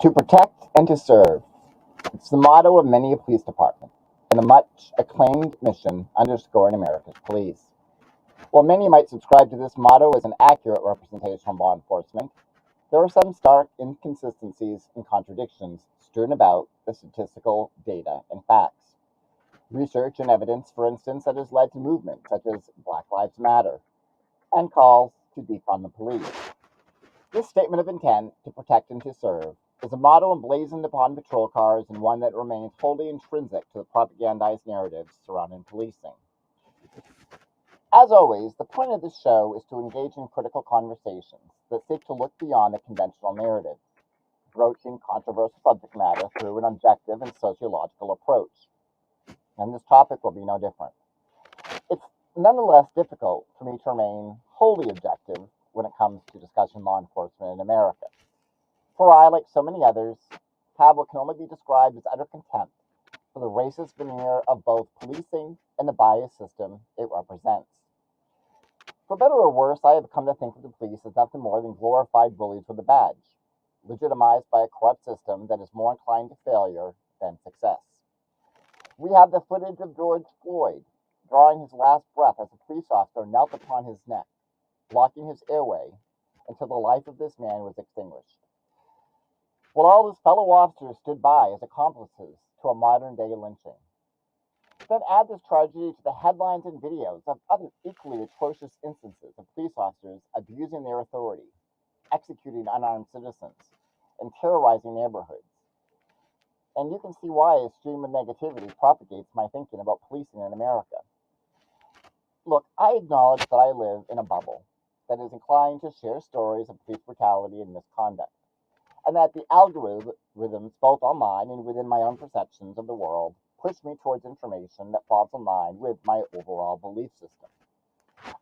To protect and to serve. It's the motto of many a police department and a much acclaimed mission underscoring America's police. While many might subscribe to this motto as an accurate representation of law enforcement, there are some stark inconsistencies and contradictions strewn about the statistical data and facts. Research and evidence, for instance, that has led to movements such as Black Lives Matter and calls to defund the police. This statement of intent to protect and to serve is a motto emblazoned upon patrol cars and one that remains wholly intrinsic to the propagandized narratives surrounding policing. As always, the point of this show is to engage in critical conversations that seek to look beyond the conventional narrative, broaching controversial subject matter through an objective and sociological approach. And this topic will be no different. It's nonetheless difficult for me to remain wholly objective when it comes to discussing law enforcement in America. For I, like so many others, have what can only be described as utter contempt for the racist veneer of both policing and the bias system it represents. For better or worse, I have come to think of the police as nothing more than glorified bullies with a badge, legitimized by a corrupt system that is more inclined to failure than success. We have the footage of George Floyd drawing his last breath as a police officer knelt upon his neck, blocking his airway until the life of this man was extinguished. While all his fellow officers stood by as accomplices to a modern-day lynching. Then add this tragedy to the headlines and videos of other equally atrocious instances of police officers abusing their authority, executing unarmed citizens, and terrorizing neighborhoods. And you can see why a stream of negativity propagates my thinking about policing in America. Look, I acknowledge that I live in a bubble that is inclined to share stories of police brutality and misconduct, and that the algorithms, both online and within my own perceptions of the world, push me towards information that falls in line with my overall belief system.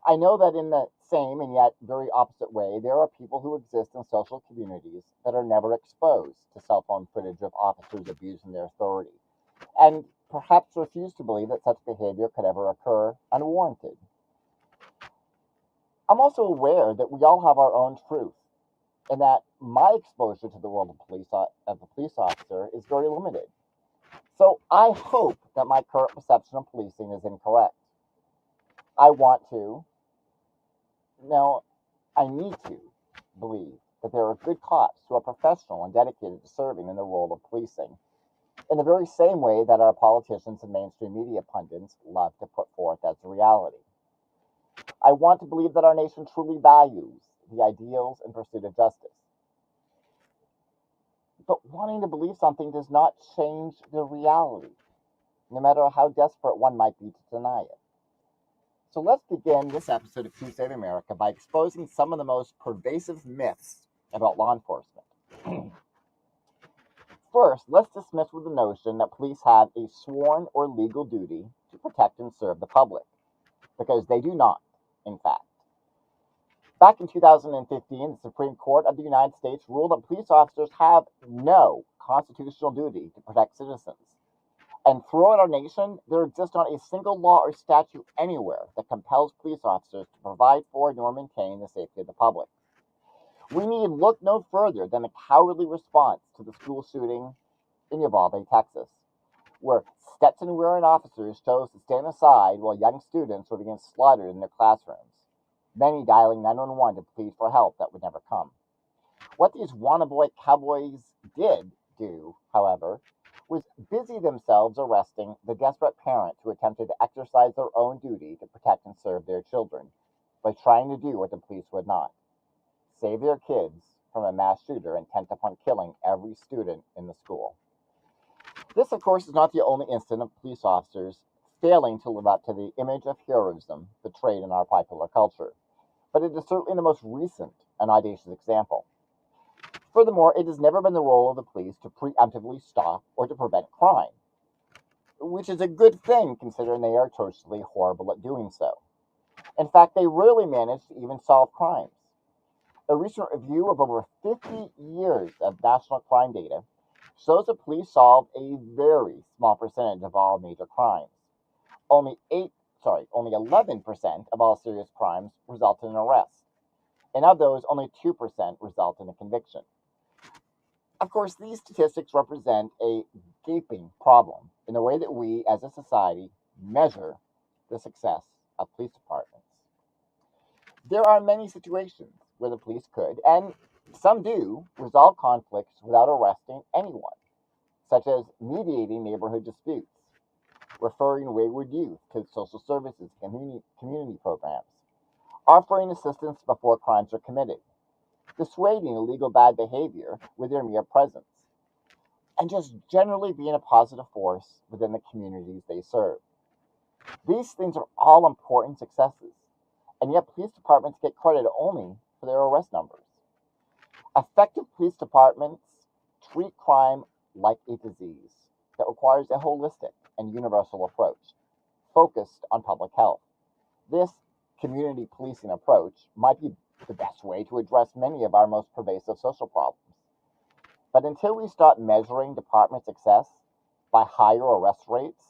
I know that in the same and yet very opposite way, there are people who exist in social communities that are never exposed to cell phone footage of officers abusing their authority, and perhaps refuse to believe that such behavior could ever occur unwarranted. I'm also aware that we all have our own truth, and that my exposure to the world of a police officer is very limited. So I hope that my current perception of policing is incorrect. I want to, no, I need to believe that there are good cops who are professional and dedicated to serving in the role of policing, in the very same way that our politicians and mainstream media pundits love to put forth as a reality. I want to believe that our nation truly values the ideals and pursuit of justice. But wanting to believe something does not change the reality, no matter how desperate one might be to deny it. So let's begin this episode of Coup Save America by exposing some of the most pervasive myths about law enforcement. First, let's dismiss with the notion that police have a sworn or legal duty to protect and serve the public, because they do not, in fact. Back in 2015, the Supreme Court of the United States ruled that police officers have no constitutional duty to protect citizens. And throughout our nation, there exists not a single law or statute anywhere that compels police officers to provide for nor maintain the safety of the public. We need look no further than the cowardly response to the school shooting in Uvalde, Texas, where Stetson-wearing officers chose to stand aside while young students were being slaughtered in their classrooms, many dialing 911 to plead for help that would never come. What these wannabe cowboys did do, however, was busy themselves arresting the desperate parent who attempted to exercise their own duty to protect and serve their children by trying to do what the police would not: save their kids from a mass shooter intent upon killing every student in the school. This, of course, is not the only instance of police officers failing to live up to the image of heroism portrayed in our popular culture, but it is certainly the most recent and audacious example. Furthermore, it has never been the role of the police to preemptively stop or to prevent crime, which is a good thing considering they are atrociously horrible at doing so. In fact, they rarely manage to even solve crimes. A recent review of over 50 years of national crime data shows that police solve a very small percentage of all major crimes. Only 11% of all serious crimes result in an arrest, and of those, only 2% result in a conviction. Of course, these statistics represent a gaping problem in the way that we as a society measure the success of police departments. There are many situations where the police could, and some do, resolve conflicts without arresting anyone, such as mediating neighborhood disputes, referring wayward youth to social services and community programs, offering assistance before crimes are committed, dissuading illegal bad behavior with their mere presence, and just generally being a positive force within the communities they serve. These things are all important successes, and yet police departments get credit only for their arrest numbers. Effective police departments treat crime like a disease that requires a holistic and universal approach focused on public health. This community policing approach might be the best way to address many of our most pervasive social problems. But until we start measuring department success by higher arrest rates,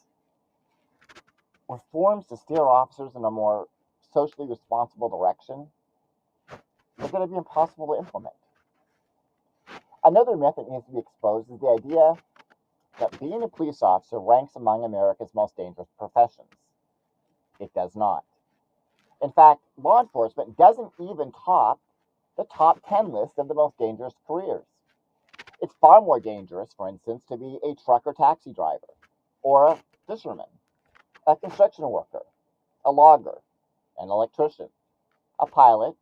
reforms to steer officers in a more socially responsible direction are going to be impossible to implement. Another myth that needs to be exposed is the idea that being a police officer ranks among America's most dangerous professions. It does not. In fact, law enforcement doesn't even top the top 10 list of the most dangerous careers. It's far more dangerous, for instance, to be a truck or taxi driver, or a fisherman, a construction worker, a logger, an electrician, a pilot,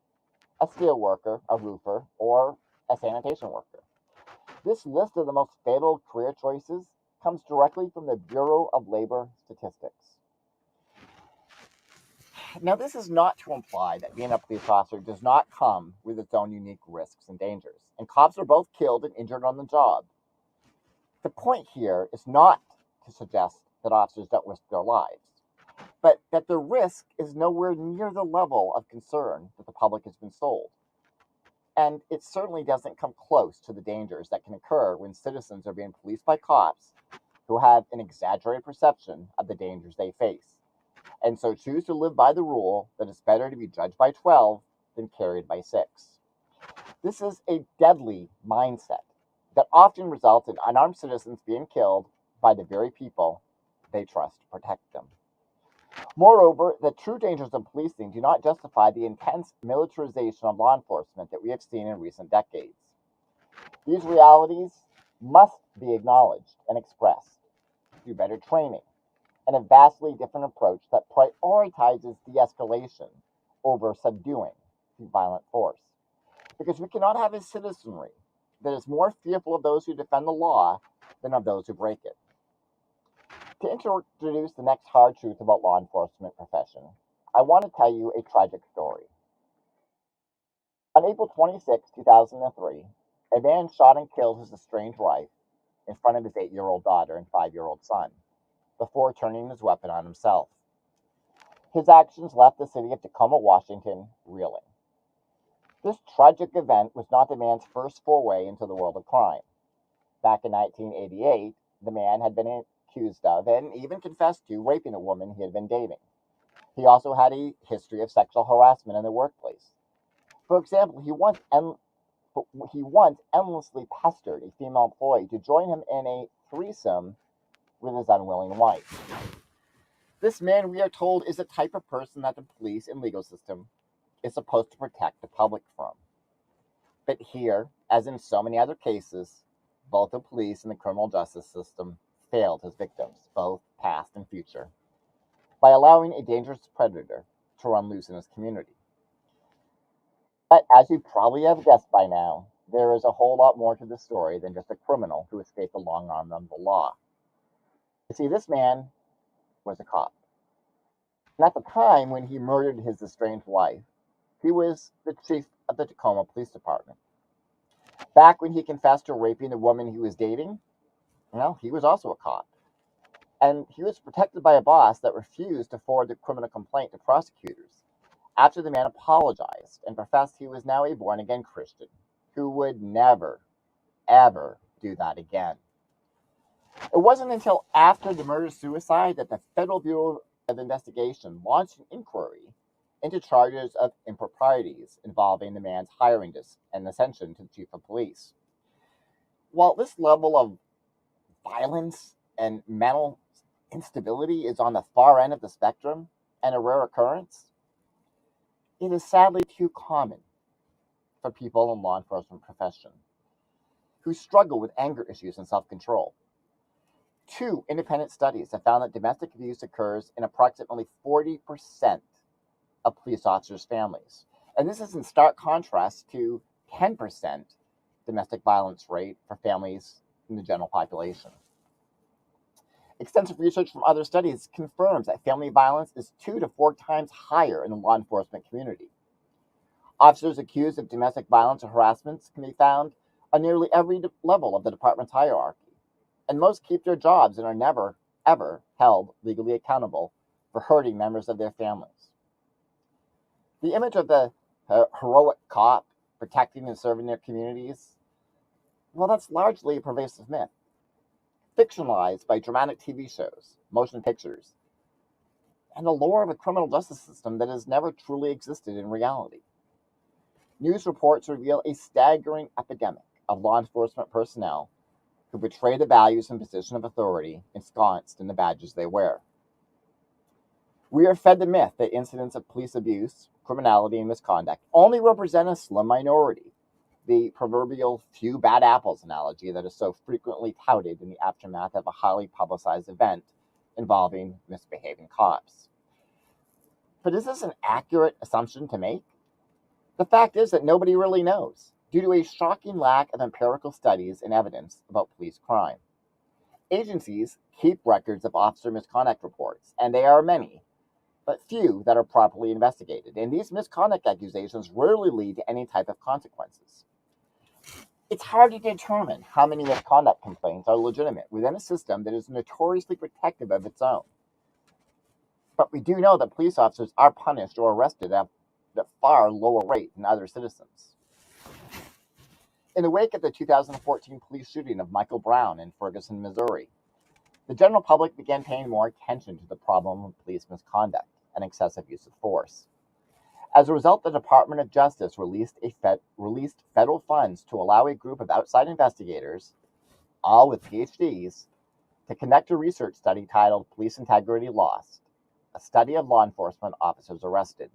a steel worker, a roofer, or a sanitation worker. This list of the most fatal career choices comes directly from the Bureau of Labor Statistics. Now, this is not to imply that being a police officer does not come with its own unique risks and dangers, and cops are both killed and injured on the job. The point here is not to suggest that officers don't risk their lives, but that the risk is nowhere near the level of concern that the public has been sold. And it certainly doesn't come close to the dangers that can occur when citizens are being policed by cops who have an exaggerated perception of the dangers they face, and so choose to live by the rule that it's better to be judged by 12 than carried by 6. This is a deadly mindset that often results in unarmed citizens being killed by the very people they trust to protect them. Moreover, the true dangers of policing do not justify the intense militarization of law enforcement that we have seen in recent decades. These realities must be acknowledged and expressed through better training and a vastly different approach that prioritizes de escalation over subduing through violent force. Because we cannot have a citizenry that is more fearful of those who defend the law than of those who break it. To introduce the next hard truth about law enforcement profession, I want to tell you a tragic story. On April 26, 2003, a man shot and killed his estranged wife in front of his 8-year-old daughter and 5-year-old son before turning his weapon on himself. His actions left the city of Tacoma, Washington, reeling. This tragic event was not the man's first foray into the world of crime. Back in 1988, the man had been accused of and even confessed to raping a woman he had been dating. He also had a history of sexual harassment in the workplace. For example, he once endlessly pestered a female employee to join him in a threesome with his unwilling wife. This man, we are told, is the type of person that the police and legal system is supposed to protect the public from. But here, as in so many other cases, both the police and the criminal justice system failed his victims, both past and future, by allowing a dangerous predator to run loose in his community. But as you probably have guessed by now, there is a whole lot more to the story than just a criminal who escaped the long arm of the law. You see, this man was a cop. And at the time when he murdered his estranged wife, he was the chief of the Tacoma Police Department. Back when he confessed to raping the woman he was dating, well, he was also a cop. And he was protected by a boss that refused to forward the criminal complaint to prosecutors after the man apologized and professed he was now a born-again Christian who would never, ever do that again. It wasn't until after the murder-suicide that the Federal Bureau of Investigation launched an inquiry into charges of improprieties involving the man's hiring and ascension to the chief of police. While this level of violence and mental instability is on the far end of the spectrum and a rare occurrence, it is sadly too common for people in law enforcement profession who struggle with anger issues and self-control. 2 independent studies have found that domestic abuse occurs in approximately 40% of police officers' families. And this is in stark contrast to 10% domestic violence rate for families in the general population. Extensive research from other studies confirms that family violence is 2 to 4 times higher in the law enforcement community. Officers accused of domestic violence or harassment can be found on nearly every level of the department's hierarchy, and most keep their jobs and are never, ever held legally accountable for hurting members of their families. The image of the heroic cop protecting and serving their communities, well, that's largely a pervasive myth, fictionalized by dramatic TV shows, motion pictures, and the lore of a criminal justice system that has never truly existed in reality. News reports reveal a staggering epidemic of law enforcement personnel who betray the values and position of authority ensconced in the badges they wear. We are fed the myth that incidents of police abuse, criminality, and misconduct only represent a slim minority, the proverbial few bad apples analogy that is so frequently touted in the aftermath of a highly publicized event involving misbehaving cops. But is this an accurate assumption to make? The fact is that nobody really knows, due to a shocking lack of empirical studies and evidence about police crime. Agencies keep records of officer misconduct reports, and they are many, but few that are properly investigated, and these misconduct accusations rarely lead to any type of consequences. It's hard to determine how many misconduct complaints are legitimate within a system that is notoriously protective of its own. But we do know that police officers are punished or arrested at a far lower rate than other citizens. In the wake of the 2014 police shooting of Michael Brown in Ferguson, Missouri, the general public began paying more attention to the problem of police misconduct and excessive use of force. As a result, the Department of Justice released federal funds to allow a group of outside investigators, all with PhDs, to conduct a research study titled Police Integrity Lost, a study of law enforcement officers arrested.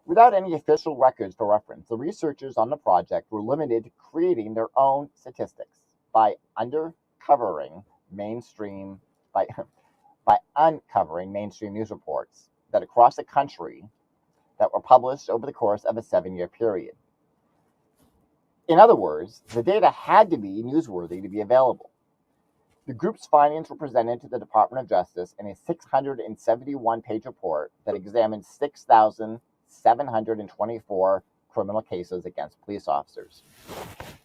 Without any official records for reference, the researchers on the project were limited to creating their own statistics by uncovering mainstream news reports that across the country that were published over the course of a 7-year period. In other words, the data had to be newsworthy to be available. The group's findings were presented to the Department of Justice in a 671-page report that examined 6,724 criminal cases against police officers.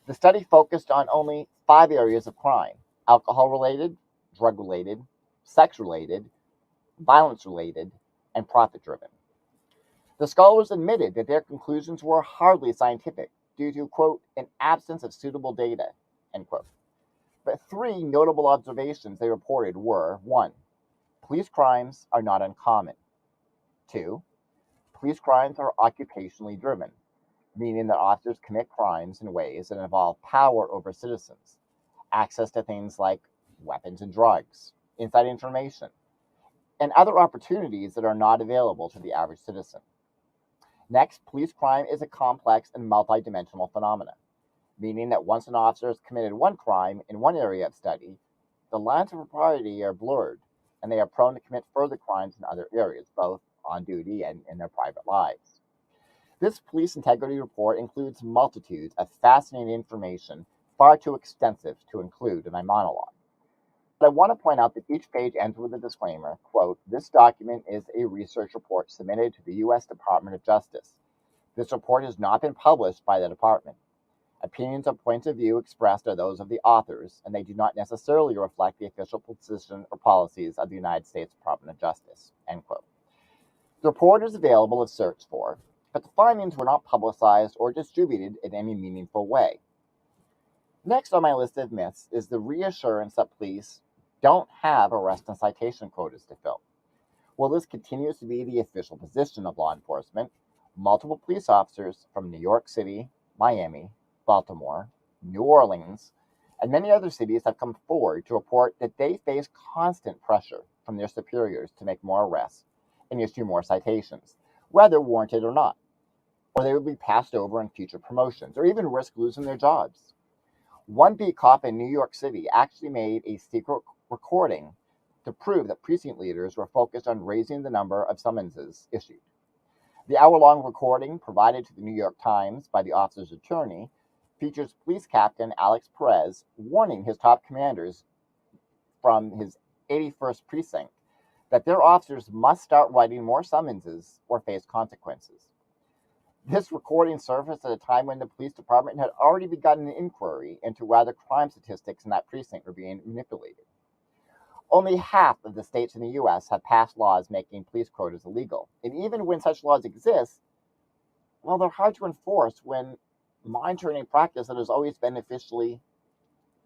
The study focused on only 5 areas of crime: alcohol-related, drug-related, sex-related, violence-related, and profit-driven. The scholars admitted that their conclusions were hardly scientific due to, quote, an absence of suitable data, end quote. But 3 notable observations they reported were: 1, police crimes are not uncommon. 2, police crimes are occupationally driven, meaning that officers commit crimes in ways that involve power over citizens, access to things like weapons and drugs, inside information, and other opportunities that are not available to the average citizen. Next, police crime is a complex and multidimensional phenomenon, meaning that once an officer has committed one crime in one area of study, the lines of propriety are blurred, and they are prone to commit further crimes in other areas, both on duty and in their private lives. This police integrity report includes multitudes of fascinating information, far too extensive to include in my monologue. But I want to point out that each page ends with a disclaimer, quote, this document is a research report submitted to the U.S. Department of Justice. This report has not been published by the department. Opinions or points of view expressed are those of the authors, and they do not necessarily reflect the official position or policies of the United States Department of Justice, end quote. The report is available if searched for, but the findings were not publicized or distributed in any meaningful way. Next on my list of myths is the reassurance that police don't have arrest and citation quotas to fill. While this continues to be the official position of law enforcement, multiple police officers from New York City, Miami, Baltimore, New Orleans, And many other cities have come forward to report that they face constant pressure from their superiors to make more arrests and issue more citations, whether warranted or not, or they would be passed over in future promotions, or even risk losing their jobs. One beat cop in New York City actually made a secret recording to prove that precinct leaders were focused on raising the number of summonses issued. The hour-long recording provided to the New York Times by the officer's attorney features Police Captain Alex Perez warning his top commanders from his 81st precinct that their officers must start writing more summonses or face consequences. This recording surfaced at a time when the police department had already begun an inquiry into whether crime statistics in that precinct were being manipulated. Only half of the states in the U.S. have passed laws making police quotas illegal. And even when such laws exist, well, they're hard to enforce when monitoring a practice that has always been officially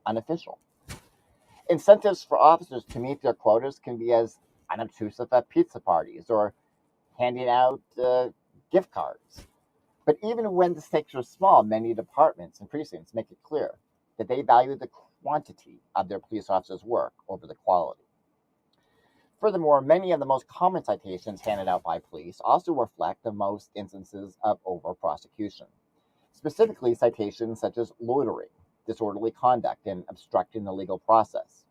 unofficial. Incentives for officers to meet their quotas can be as unobtrusive as pizza parties or handing out gift cards. But even when the stakes are small, many departments and precincts make it clear that they value the quantity of their police officers' work over the quality. Furthermore, many of the most common citations handed out by police also reflect the most instances of over-prosecution, specifically citations such as loitering, disorderly conduct, and obstructing the legal process.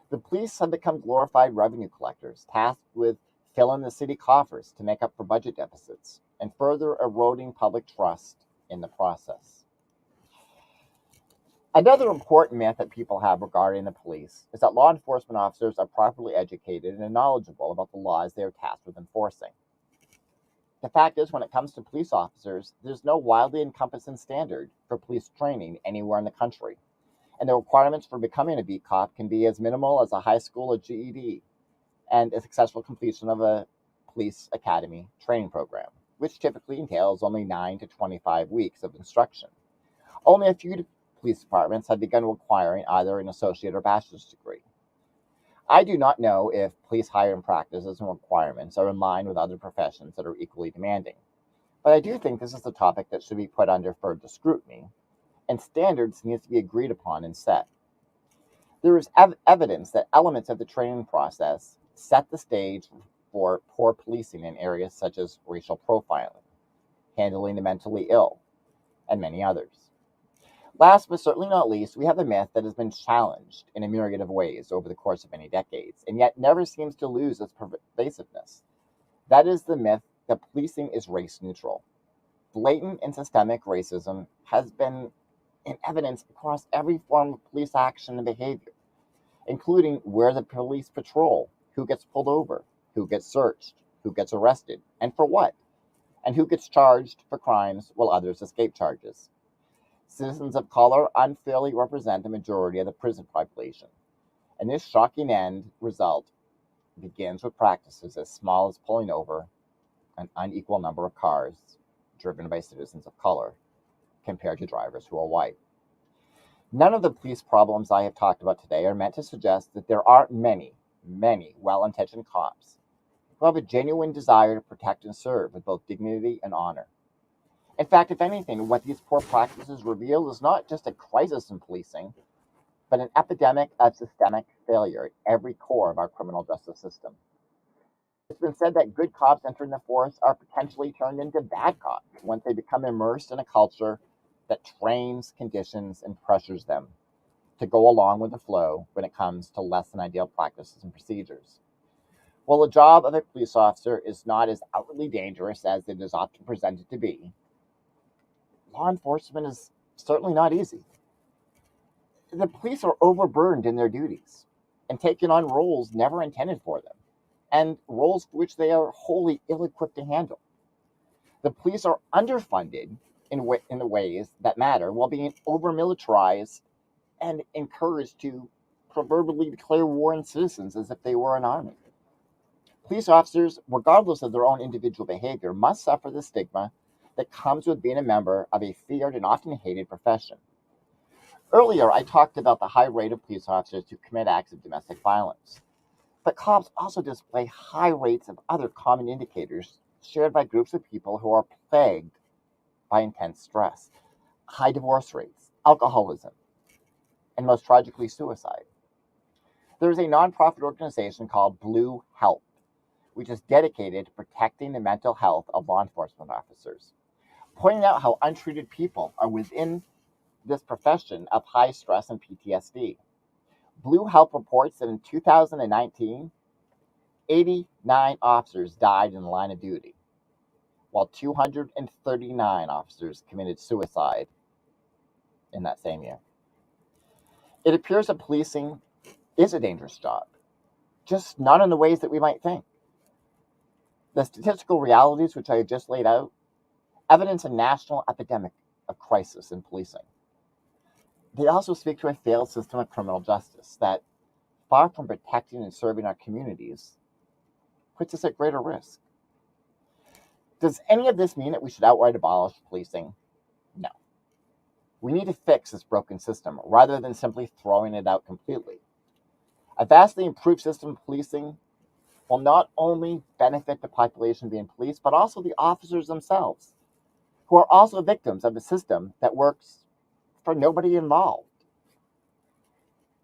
The police have become glorified revenue collectors, tasked with filling the city coffers to make up for budget deficits, and further eroding public trust in the process. Another important myth that people have regarding the police is that law enforcement officers are properly educated and knowledgeable about the laws they are tasked with enforcing. The fact is, when it comes to police officers, there's no widely encompassing standard for police training anywhere in the country, and the requirements for becoming a beat cop can be as minimal as a high school or GED and a successful completion of a police academy training program, which typically entails only 9 to 25 weeks of instruction. Only a few police departments have begun requiring either an associate or bachelor's degree. I do not know if police hiring practices and requirements are in line with other professions that are equally demanding, but I do think this is a topic that should be put under further scrutiny, and standards need to be agreed upon and set. There is evidence that elements of the training process set the stage for poor policing in areas such as racial profiling, handling the mentally ill, and many others. Last but certainly not least, we have a myth that has been challenged in a myriad of ways over the course of many decades, and yet never seems to lose its pervasiveness. That is the myth that policing is race neutral. Blatant and systemic racism has been in evidence across every form of police action and behavior, including where the police patrol, who gets pulled over, who gets searched, who gets arrested, and for what, and who gets charged for crimes while others escape charges. Citizens of color unfairly represent the majority of the prison population, and this shocking end result begins with practices as small as pulling over an unequal number of cars driven by citizens of color compared to drivers who are white. None of the police problems I have talked about today are meant to suggest that there aren't many well-intentioned cops who have a genuine desire to protect and serve with both dignity and honor. In fact, if anything, what these poor practices reveal is not just a crisis in policing, but an epidemic of systemic failure at every core of our criminal justice system. It's been said that good cops entering the force are potentially turned into bad cops once they become immersed in a culture that trains, conditions, and pressures them to go along with the flow when it comes to less than ideal practices and procedures. While the job of a police officer is not as outwardly dangerous as it is often presented to be, law enforcement is certainly not easy. The police are overburdened in their duties and taking on roles never intended for them, and roles for which they are wholly ill-equipped to handle. The police are underfunded in the ways that matter while being over-militarized and encouraged to proverbially declare war on citizens as if they were an army. Police officers, regardless of their own individual behavior, must suffer the stigma that comes with being a member of a feared and often hated profession. Earlier, I talked about the high rate of police officers who commit acts of domestic violence. But cops also display high rates of other common indicators shared by groups of people who are plagued by intense stress, high divorce rates, alcoholism, and most tragically, suicide. There's a nonprofit organization called Blue Help, which is dedicated to protecting the mental health of law enforcement officers, pointing out how untreated people are within this profession of high stress and PTSD. Blue Help reports that in 2019, 89 officers died in the line of duty, while 239 officers committed suicide in that same year. It appears that policing is a dangerous job, just not in the ways that we might think. The statistical realities which I have just laid out evidence a national epidemic of crisis in policing. They also speak to a failed system of criminal justice that, far from protecting and serving our communities, puts us at greater risk. Does any of this mean that we should outright abolish policing? No. We need to fix this broken system rather than simply throwing it out completely. A vastly improved system of policing will not only benefit the population being policed, but also the officers themselves, who are also victims of a system that works for nobody involved.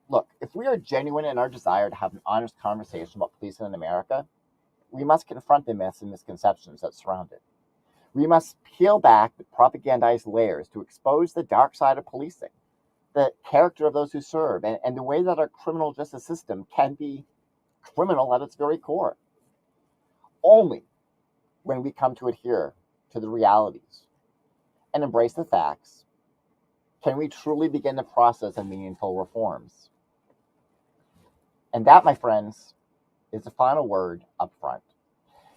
Look, if we are genuine in our desire to have an honest conversation about policing in America, we must confront the myths and misconceptions that surround it. We must peel back the propagandized layers to expose the dark side of policing, the character of those who serve, and the way that our criminal justice system can be criminal at its very core. Only when we come to adhere to the realities and embrace the facts can we truly begin the process of meaningful reforms. And that, my friends, is the final word up front.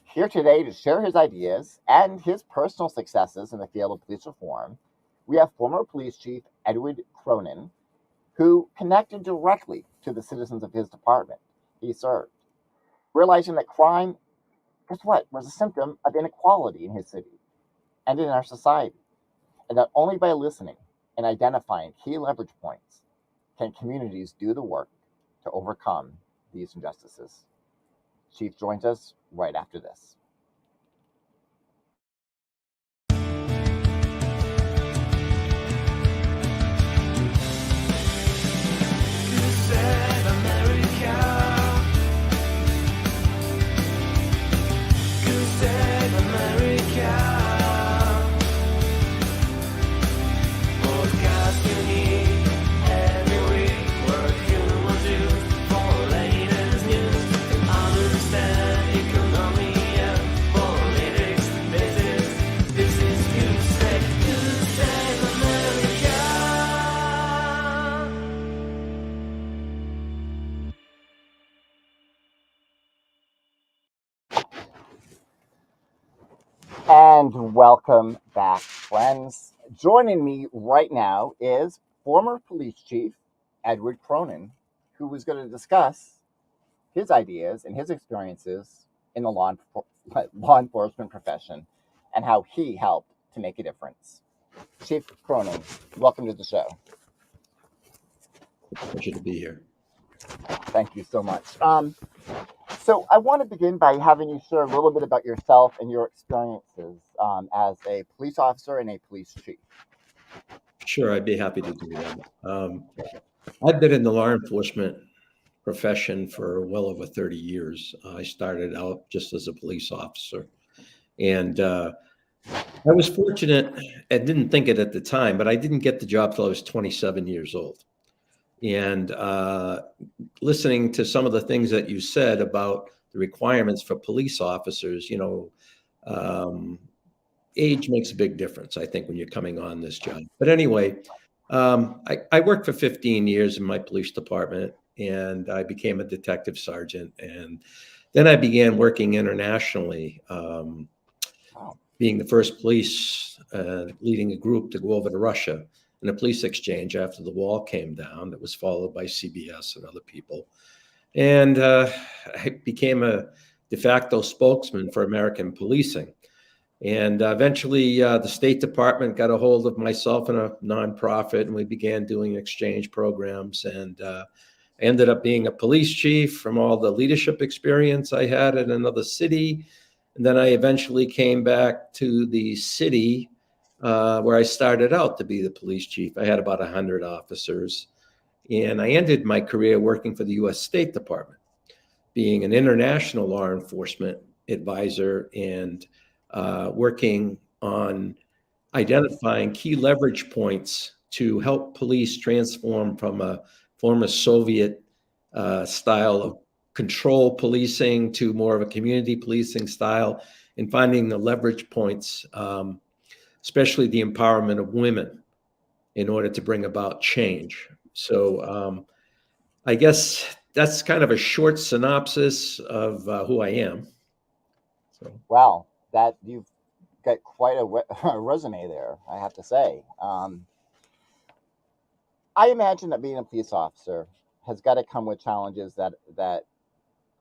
Here today to share his ideas and his personal successes in the field of police reform, we have former police chief Edward Cronin, who connected directly to the citizens of his department he served, realizing that crime, guess what, was a symptom of inequality in his city and in our society, and that only by listening and identifying key leverage points can communities do the work to overcome these injustices. Chief joins us right after this. Coup Save America. Coup Save America. Podcast you need every week. What you will do for latest news and understand economy and politics. This is Coup Save America. And welcome back, friends. Joining me right now is former police chief Edward Cronin, who is going to discuss his ideas and his experiences in the law enforcement profession and how he helped to make a difference. Chief Cronin, welcome to the show. Pleasure to be here. Thank you so much. So I want to begin by having you share a little bit about yourself and your experiences as a police officer and a police chief. Sure, I'd be happy to do that. I've been in the law enforcement profession for well over 30 years. I started out just as a police officer. And I was fortunate, I didn't think it at the time, but I didn't get the job till I was 27 years old. And listening to some of the things that you said about the requirements for police officers, age makes a big difference, I think, when you're coming on this job. But anyway, I worked for 15 years in my police department, and I became a detective sergeant. And then I began working internationally, being the first police, leading a group to go over to Russia in a police exchange after the wall came down. That was followed by CBS and other people. And I became a de facto spokesman for American policing. And eventually the State Department got a hold of myself and a nonprofit, and we began doing exchange programs. And I ended up being a police chief from all the leadership experience I had in another city. And then I eventually came back to the city where I started out to be the police chief. I had about 100 officers. And I ended my career working for the U.S. State Department, being an international law enforcement advisor and working on identifying key leverage points to help police transform from a former Soviet style of control policing to more of a community policing style, and finding the leverage points, especially the empowerment of women, in order to bring about change. So I guess that's kind of a short synopsis of who I am. So Wow, that you've got quite a resume there, I have to say. I imagine that being a police officer has got to come with challenges that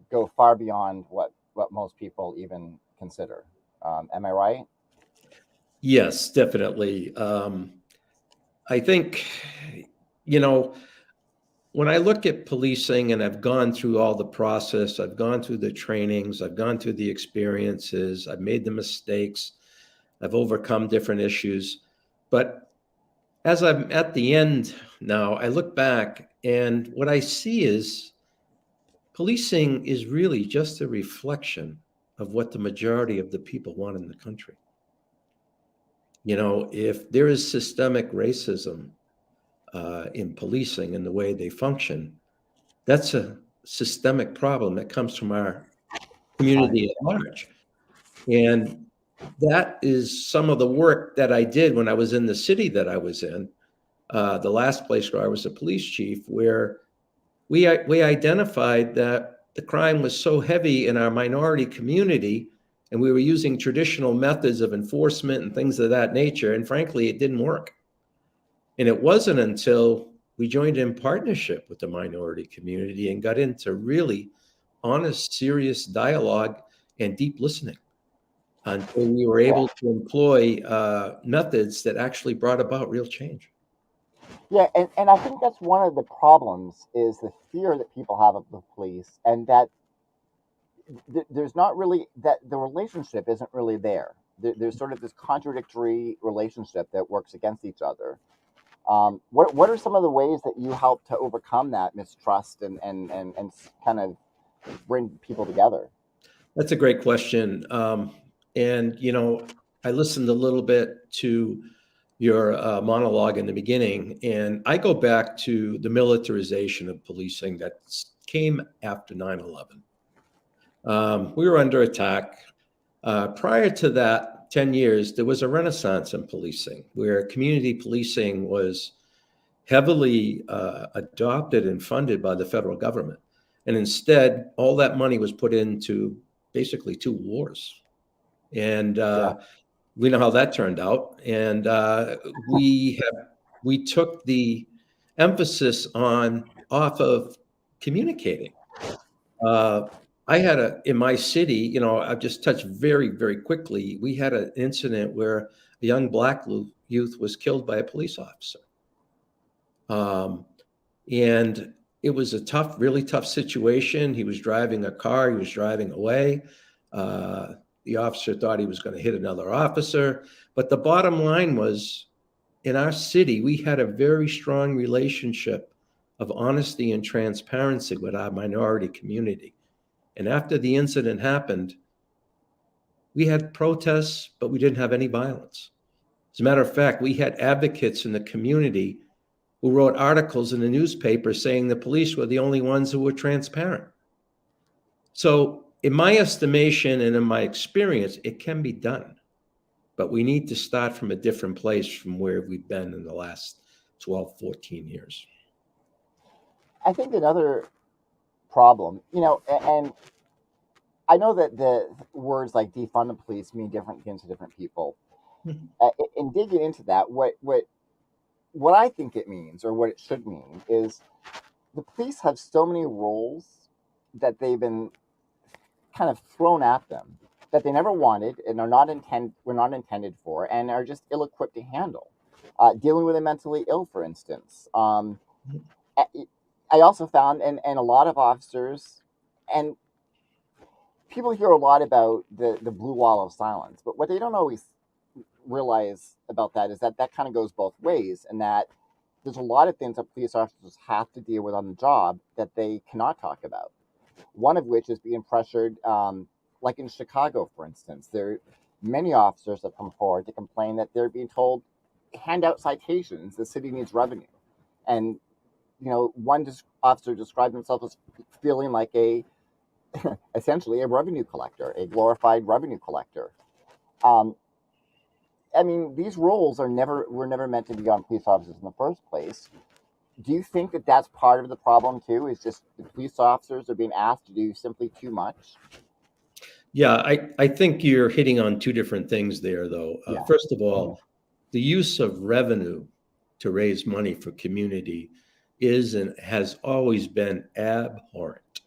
go far beyond what most people even consider. Am I right? yes, definitely. I think, you know, when I look at policing and I've gone through all the process, I've gone through the trainings, I've gone through the experiences, I've made the mistakes, I've overcome different issues. But as I'm at the end now, I look back and what I see is policing is really just a reflection of what the majority of the people want in the country. You know, if there is systemic racism in policing and the way they function, that's a systemic problem that comes from our community at large. And that is some of the work that I did when I was in the city that I was in, the last place where I was a police chief, where we identified that the crime was so heavy in our minority community, and we were using traditional methods of enforcement and things of that nature. And frankly, it didn't work. And it wasn't until we joined in partnership with the minority community and got into really honest, serious dialogue and deep listening until we were Yeah. able to employ methods that actually brought about real change. Yeah, and I think that's one of the problems is the fear that people have of the police, and that there's not really that the relationship isn't really there. There's sort of this contradictory relationship that works against each other. What are some of the ways that you help to overcome that mistrust and kind of bring people together? That's a great question. And, you know, I listened a little bit to your monologue in the beginning, and I go back to the militarization of policing that came after 9/11. We were under attack. Prior to that, 10 years, there was a renaissance in policing where community policing was heavily adopted and funded by the federal government. And instead, all that money was put into basically two wars. And Yeah, we know how that turned out. And we took the emphasis on off of communicating. Uh, I had in my city, you know, I've just touched very, very quickly. We had an incident where a young black youth was killed by a police officer. Um, and it was a tough, really tough situation. He was driving a car, he was driving away. The officer thought he was going to hit another officer. But the bottom line was in our city, we had a very strong relationship of honesty and transparency with our minority community. And after the incident happened, we had protests, but we didn't have any violence. As a matter of fact, we had advocates in the community who wrote articles in the newspaper saying the police were the only ones who were transparent. So, in my estimation and in my experience, it can be done. But we need to start from a different place from where we've been in the last 12, 14 years. I think another problem, and I know that the words like defund the police mean different things to different people. In digging into that, what I think it means, or what it should mean, is the police have so many roles that they've been kind of thrown at them that they never wanted and were not intended for, and are just ill-equipped to handle. Dealing with the mentally ill, for instance. I also found, and a lot of officers, and people hear a lot about the blue wall of silence, but what they don't always realize about that is that kind of goes both ways, and that, there's a lot of things that police officers have to deal with on the job that they cannot talk about. One of which is being pressured, like in Chicago, for instance. There are many officers that come forward to complain that they're being told, hand out citations, the city needs revenue. And, one officer described himself as feeling like essentially a revenue collector, a glorified revenue collector. These roles were never meant to be on police officers in the first place. Do you think that that's part of the problem too? Is just the police officers are being asked to do simply too much? Yeah, I think you're hitting on two different things there, though. Yeah. First of all, the use of revenue to raise money for community is and has always been abhorrent.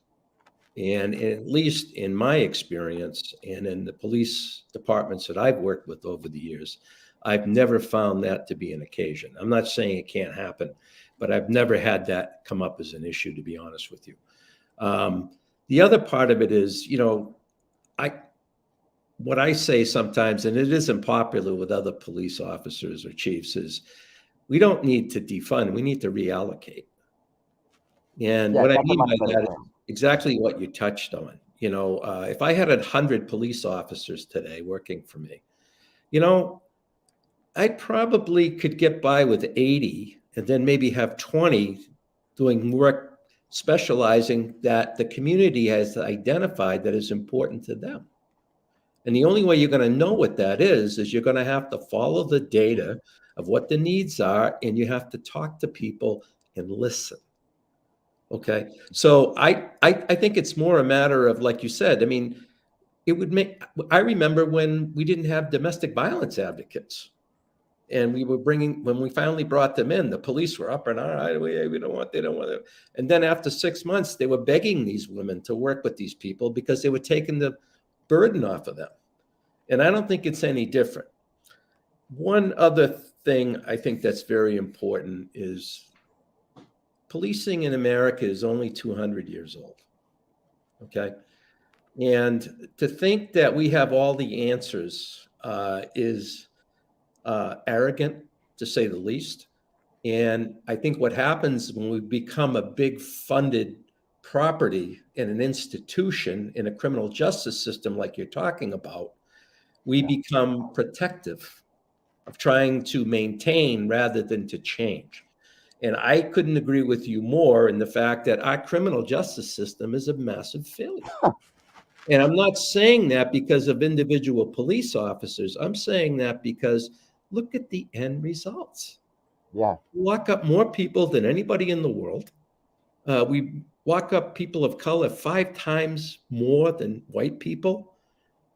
And at least in my experience and in the police departments that I've worked with over the years, I've never found that to be an occasion. I'm not saying it can't happen, but I've never had that come up as an issue, to be honest with you. The other part of it is, what I say sometimes, and it isn't popular with other police officers or chiefs, is we don't need to defund, we need to reallocate. And what I mean by that is exactly what you touched on. If I had 100 police officers today working for me, I probably could get by with 80 and then maybe have 20 doing work specializing that the community has identified that is important to them. And the only way you're going to know what that is you're going to have to follow the data of what the needs are, and you have to talk to people and listen. Okay. So I think it's more a matter of, like you said, I remember when we didn't have domestic violence advocates, and when we finally brought them in, the police were up and all right, they don't want it. And then after 6 months, they were begging these women to work with these people because they were taking the burden off of them. And I don't think it's any different. One other thing I think that's very important is policing in America is only 200 years old. Okay. And to think that we have all the answers is arrogant, to say the least. And I think what happens when we become a big funded property in an institution in a criminal justice system like you're talking about, we become protective of trying to maintain rather than to change. And I couldn't agree with you more in the fact that our criminal justice system is a massive failure. And I'm not saying that because of individual police officers. I'm saying that because look at the end results. Yeah. We lock up more people than anybody in the world. We lock up people of color 5 times more than white people.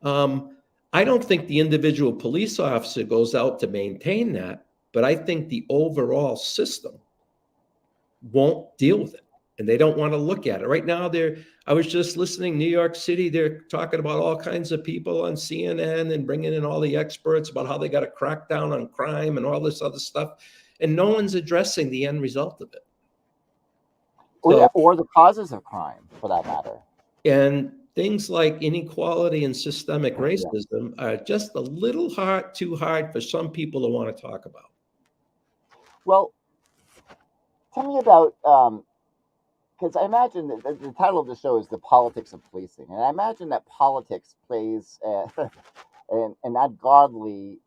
I don't think the individual police officer goes out to maintain that, but I think the overall system won't deal with it. And they don't want to look at it. Right now, I was just listening, New York City, they're talking about all kinds of people on CNN and bringing in all the experts about how they got to crack down on crime and all this other stuff. And no one's addressing the end result of it. Or the causes of crime, for that matter. And things like inequality and systemic racism are just a little too hard for some people to want to talk about. Well, tell me about, because I imagine that the title of the show is The Politics of Policing. And I imagine that politics plays an ungodly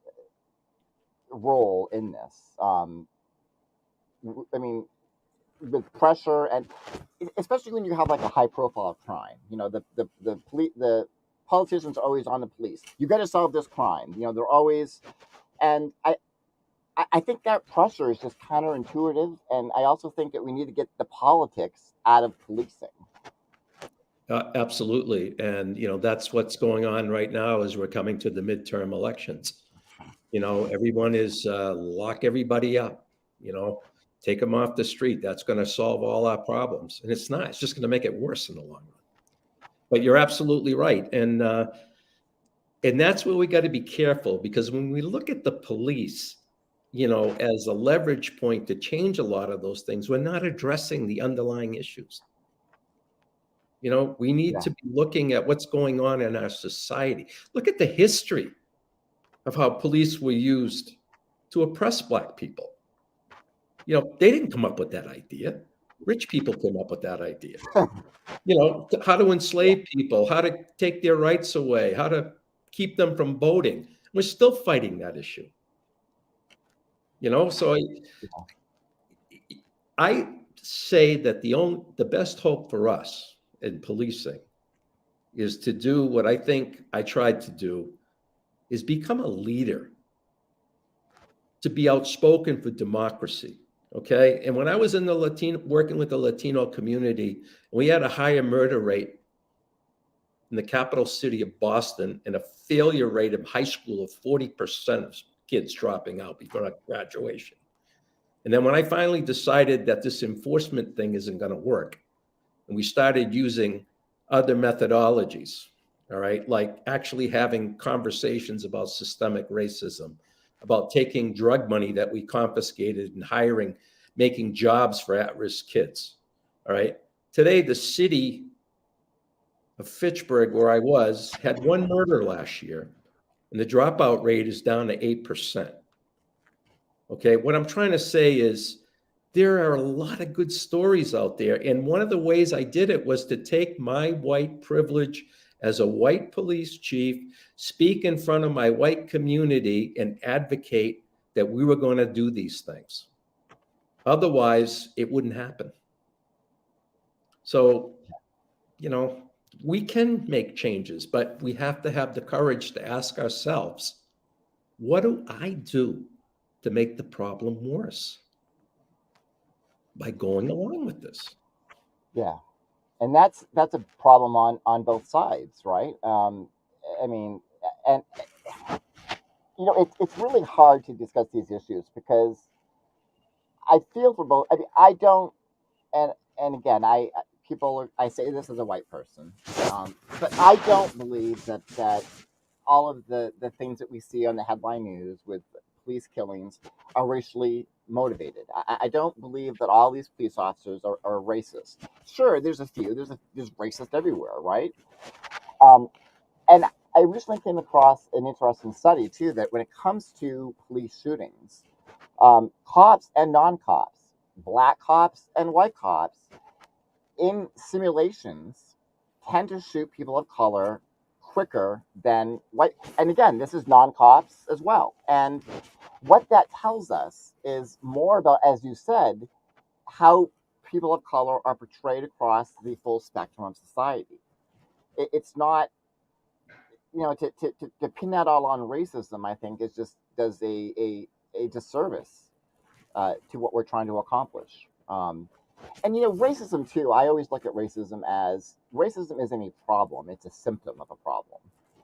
role in this. With pressure, and especially when you have like a high profile crime, the politicians are always on the police. You got to solve this crime. They're always, and I think that pressure is just counterintuitive, and I also think that we need to get the politics out of policing. Absolutely, and that's what's going on right now as we're coming to the midterm elections. Everyone is lock everybody up. Take them off the street. That's going to solve all our problems. And it's not. It's just going to make it worse in the long run. But you're absolutely right. And that's where we got to be careful, because when we look at the police, as a leverage point to change a lot of those things, we're not addressing the underlying issues. We need to be looking at what's going on in our society. Look at the history of how police were used to oppress Black people. They didn't come up with that idea. Rich people came up with that idea. How to enslave people, how to take their rights away, how to keep them from voting. We're still fighting that issue. So I say that the best hope for us in policing is to do what I think I tried to do, is become a leader, to be outspoken for democracy. Okay. And when I was in working with the Latino community, we had a higher murder rate in the capital city of Boston and a failure rate in high school of 40% of kids dropping out before graduation. And then when I finally decided that this enforcement thing isn't going to work, and we started using other methodologies, all right, like actually having conversations about systemic racism, about taking drug money that we confiscated and making jobs for at-risk kids, all right? Today, the city of Fitchburg, where I was, had one murder last year, and the dropout rate is down to 8%. Okay, what I'm trying to say is there are a lot of good stories out there. And one of the ways I did it was to take my white privilege as a white police chief, speak in front of my white community, and advocate that we were going to do these things. Otherwise, it wouldn't happen. So, we can make changes, but we have to have the courage to ask ourselves, what do I do to make the problem worse by going along with this? Yeah. And that's a problem on both sides, right? I mean, and it's really hard to discuss these issues because I feel for both. I mean, I don't, and again, I say this as a white person, but I don't believe that all of the things that we see on the headline news with police killings are racially motivated. I don't believe that all these police officers are racist. Sure, there's a few. There's racist everywhere, right? And I recently came across an interesting study too that when it comes to police shootings, cops and non-cops, black cops and white cops, in simulations, tend to shoot people of color quicker than white. And again, this is non-cops as well. And what that tells us is more about, as you said, how people of color are portrayed across the full spectrum of society. It's not, to pin that all on racism, I think, is just does a disservice to what we're trying to accomplish. And racism too, I always look at racism as racism isn't a problem, it's a symptom of a problem.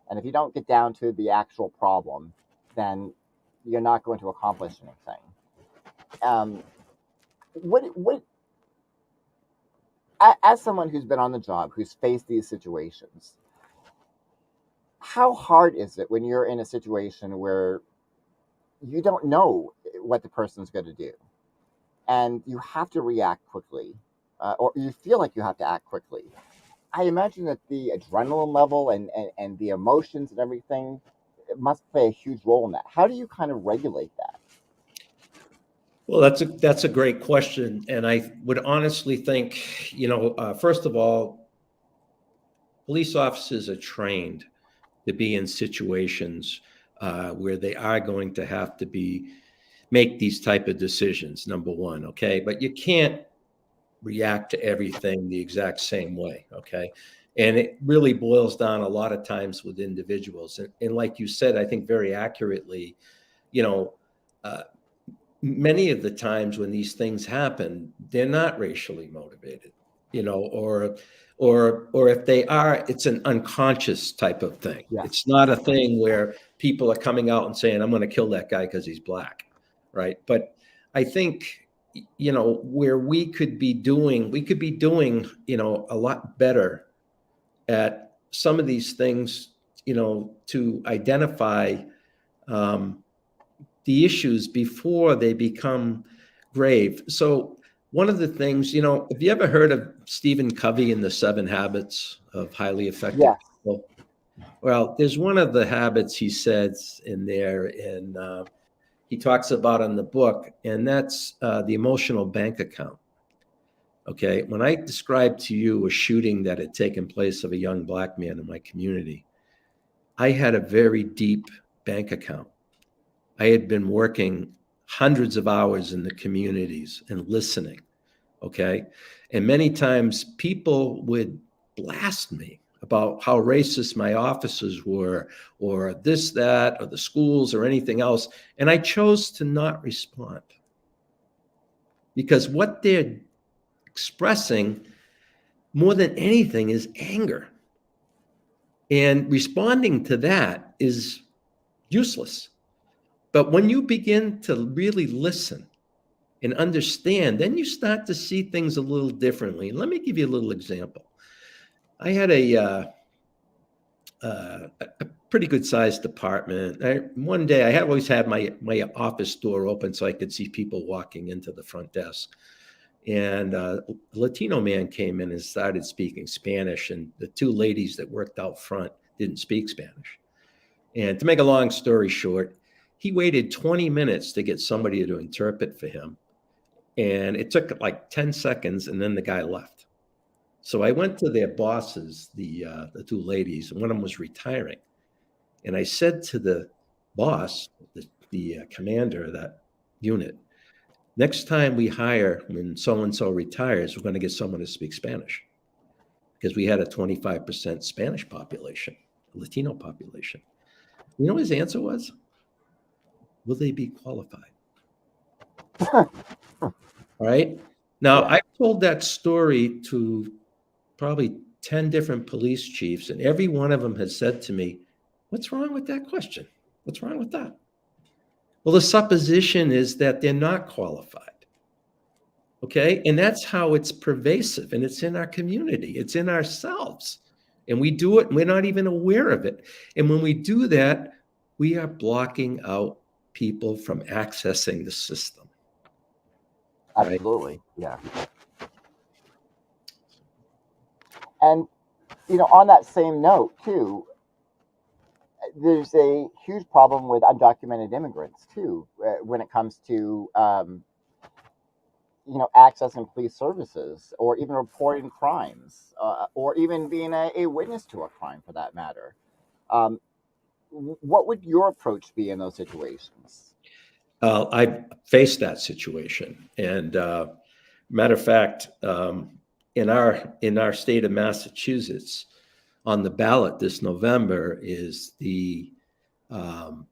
And if you don't get down to the actual problem, then you're not going to accomplish anything. As someone who's been on the job, who's faced these situations, how hard is it when you're in a situation where you don't know what the person's going to do, and you have to react quickly, or you feel like you have to act quickly? I imagine that the adrenaline level and the emotions and everything must play a huge role in that. How do you kind of regulate that? Well, that's a great question. And I would honestly think, first of all, police officers are trained to be in situations where they are going to have to make these type of decisions, number one, okay? But you can't react to everything the exact same way, okay? And it really boils down a lot of times with individuals. And like you said, I think very accurately, many of the times when these things happen, they're not racially motivated, or if they are, it's an unconscious type of thing. Yeah. It's not a thing where people are coming out and saying, I'm going to kill that guy because he's black, right? But I think, where we could be doing, a lot better at some of these things, to identify the issues before they become grave. So one of the things, have you ever heard of Stephen Covey and the 7 Habits of Highly Effective People? Well, there's one of the habits he says in there, and he talks about in the book, and that's the emotional bank account. Okay, when I described to you a shooting that had taken place of a young Black man in my community, I had a very deep bank account. I had been working hundreds of hours in the communities and listening. Okay, and many times people would blast me about how racist my officers were, or this, that, or the schools, or anything else. And I chose to not respond, because what they're expressing more than anything is anger. And responding to that is useless. But when you begin to really listen and understand, then you start to see things a little differently. Let me give you a little example. I had a pretty good sized department. One day I always had my office door open so I could see people walking into the front desk. And a Latino man came in and started speaking Spanish, and the two ladies that worked out front didn't speak Spanish. And to make a long story short, he waited 20 minutes to get somebody to interpret for him. And it took like 10 seconds, and then the guy left. So I went to their bosses, the two ladies, and one of them was retiring. And I said to the boss, the commander of that unit, next time we hire, when so-and-so retires, we're going to get someone to speak Spanish, because we had a 25% Spanish population, a Latino population. You know what his answer was? Will they be qualified? All right. Now, I've told that story to probably 10 different police chiefs, and every one of them has said to me, what's wrong with that question? What's wrong with that? Well, the supposition is that they're not qualified. Okay. And that's how it's pervasive, and it's in our community, it's in ourselves. And we do it, and we're not even aware of it. And when we do that, we are blocking out people from accessing the system. Absolutely. Right? Yeah. And, on that same note, too, there's a huge problem with undocumented immigrants, too, when it comes to, accessing police services, or even reporting crimes, or even being a witness to a crime, for that matter. What would your approach be in those situations? I faced that situation, and matter of fact, in our state of Massachusetts, on the ballot this November is the vote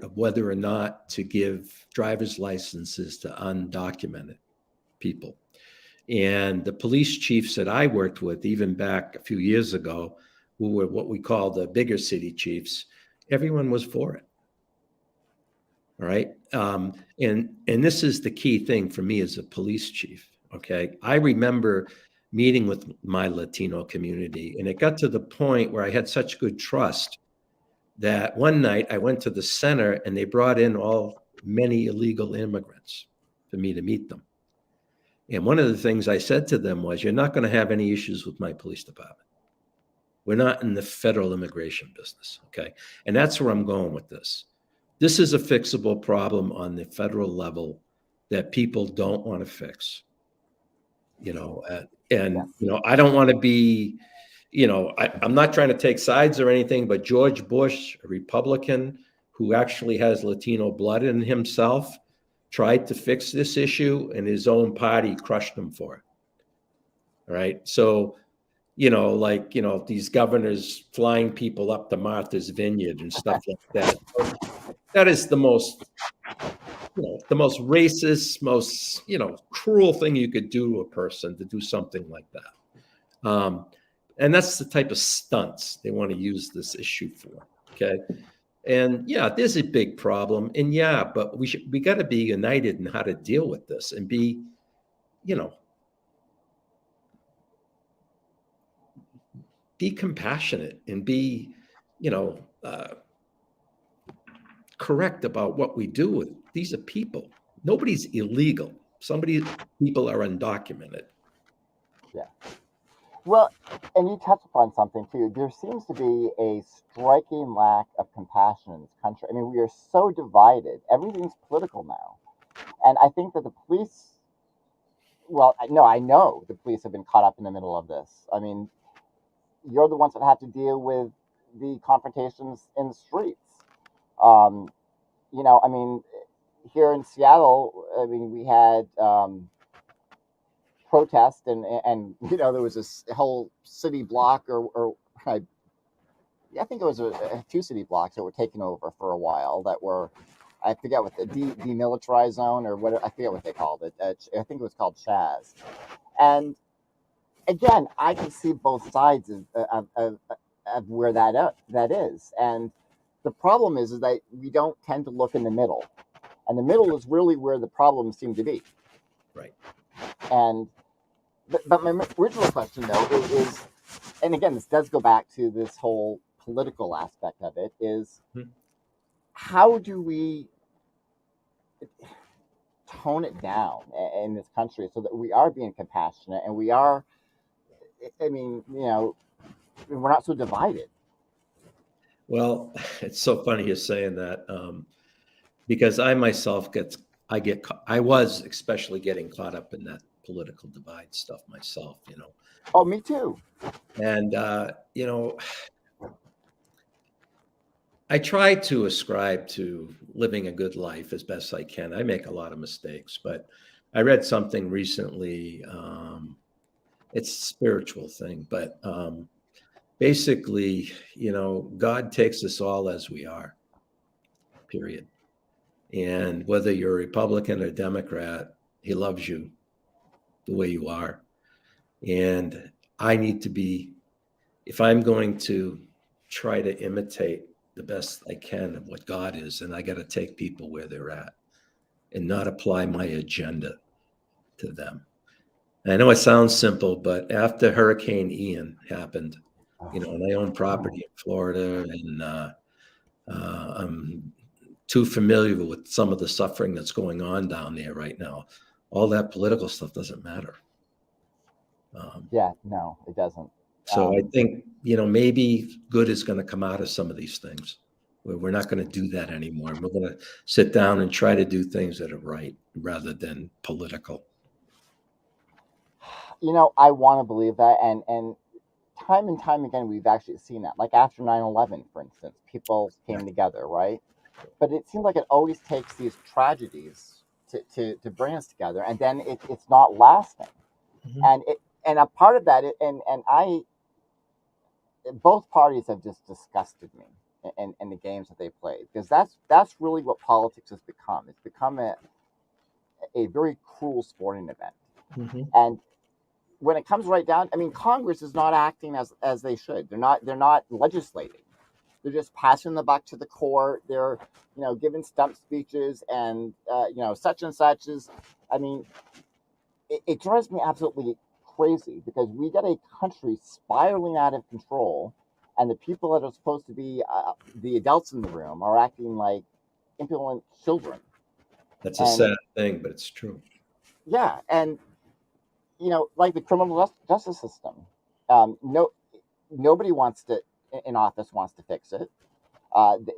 of whether or not to give driver's licenses to undocumented people. And the police chiefs that I worked with, even back a few years ago, who were what we call the bigger city chiefs, everyone was for it. All right. And this is the key thing for me as a police chief. Okay. I remember meeting with my Latino community, and it got to the point where I had such good trust that one night I went to the center, and they brought in many illegal immigrants for me to meet them. And one of the things I said to them was, you're not going to have any issues with my police department. We're not in the federal immigration business. Okay. And that's where I'm going with this. This is a fixable problem on the federal level that people don't want to fix, I don't want to be, I'm not trying to take sides or anything, but George Bush, a Republican who actually has Latino blood in himself, tried to fix this issue, and his own party crushed him for it. All right. So, these governors flying people up to Martha's Vineyard and stuff like that. That is the most racist, most, cruel thing you could do to a person, to do something like that. And that's the type of stunts they want to use this issue for. Okay. And there's a big problem. And but we got to be united in how to deal with this, and be, be compassionate, and be, correct about what we do with these are people. Nobody's illegal. People are undocumented. Yeah. Well, and you touched upon something too. There seems to be a striking lack of compassion in this country. I mean, we are so divided. Everything's political now. And I think that the police, well, no, I know the police have been caught up in the middle of this. I mean, you're the ones that have to deal with the confrontations in the streets. Um, I mean, here in Seattle, I mean, we had protest and there was this whole city block or I think it was two city blocks that were taken over for a while that were, I forget what the demilitarized zone or what, I forget what they called it. I think it was called Chaz. And again, I can see both sides of where that is. And the problem is that we don't tend to look in the middle. And the middle is really where the problems seem to be. Right. And but my original question though is, and again, this does go back to this whole political aspect of it, is how do we tone it down in this country so that we are being compassionate and we are, I mean, we're not so divided. Well, it's so funny you're saying that, because I myself I was especially getting caught up in that political divide stuff myself, Oh, me too. and I try to ascribe to living a good life as best I can. I make a lot of mistakes, but I read something recently. It's a spiritual thing, but basically, God takes us all as we are, period. And whether you're a Republican or Democrat, he loves you the way you are. And I need to be, if I'm going to try to imitate the best I can of what God is, and I got to take people where they're at and not apply my agenda to them. And I know it sounds simple, but after Hurricane Ian happened, and I own property in Florida, and I'm too familiar with some of the suffering that's going on down there right now. All that political stuff doesn't matter. Yeah, no, it doesn't. So I think, maybe good is going to come out of some of these things. We're not going to do that anymore. We're going to sit down and try to do things that are right rather than political. I want to believe that, and time again, we've actually seen that. Like after 9/11, for instance, people came together, right? But it seems like it always takes these tragedies to bring us together, and then it's not lasting. Mhm. And a part of that, and I, both parties have just disgusted me in the games that they played, because that's really what politics has become. It's become a very cruel sporting event. Mhm. And when it comes right down, I mean, Congress is not acting as they should. They're not legislating. They're just passing the buck to the court. They're giving stump speeches and such and such is. I mean, it drives me absolutely crazy because we got a country spiraling out of control, and the people that are supposed to be the adults in the room are acting like impudent children. That's a And sad thing, but it's true. yeah, and like the criminal justice system, no, nobody wants to in office wants to fix it.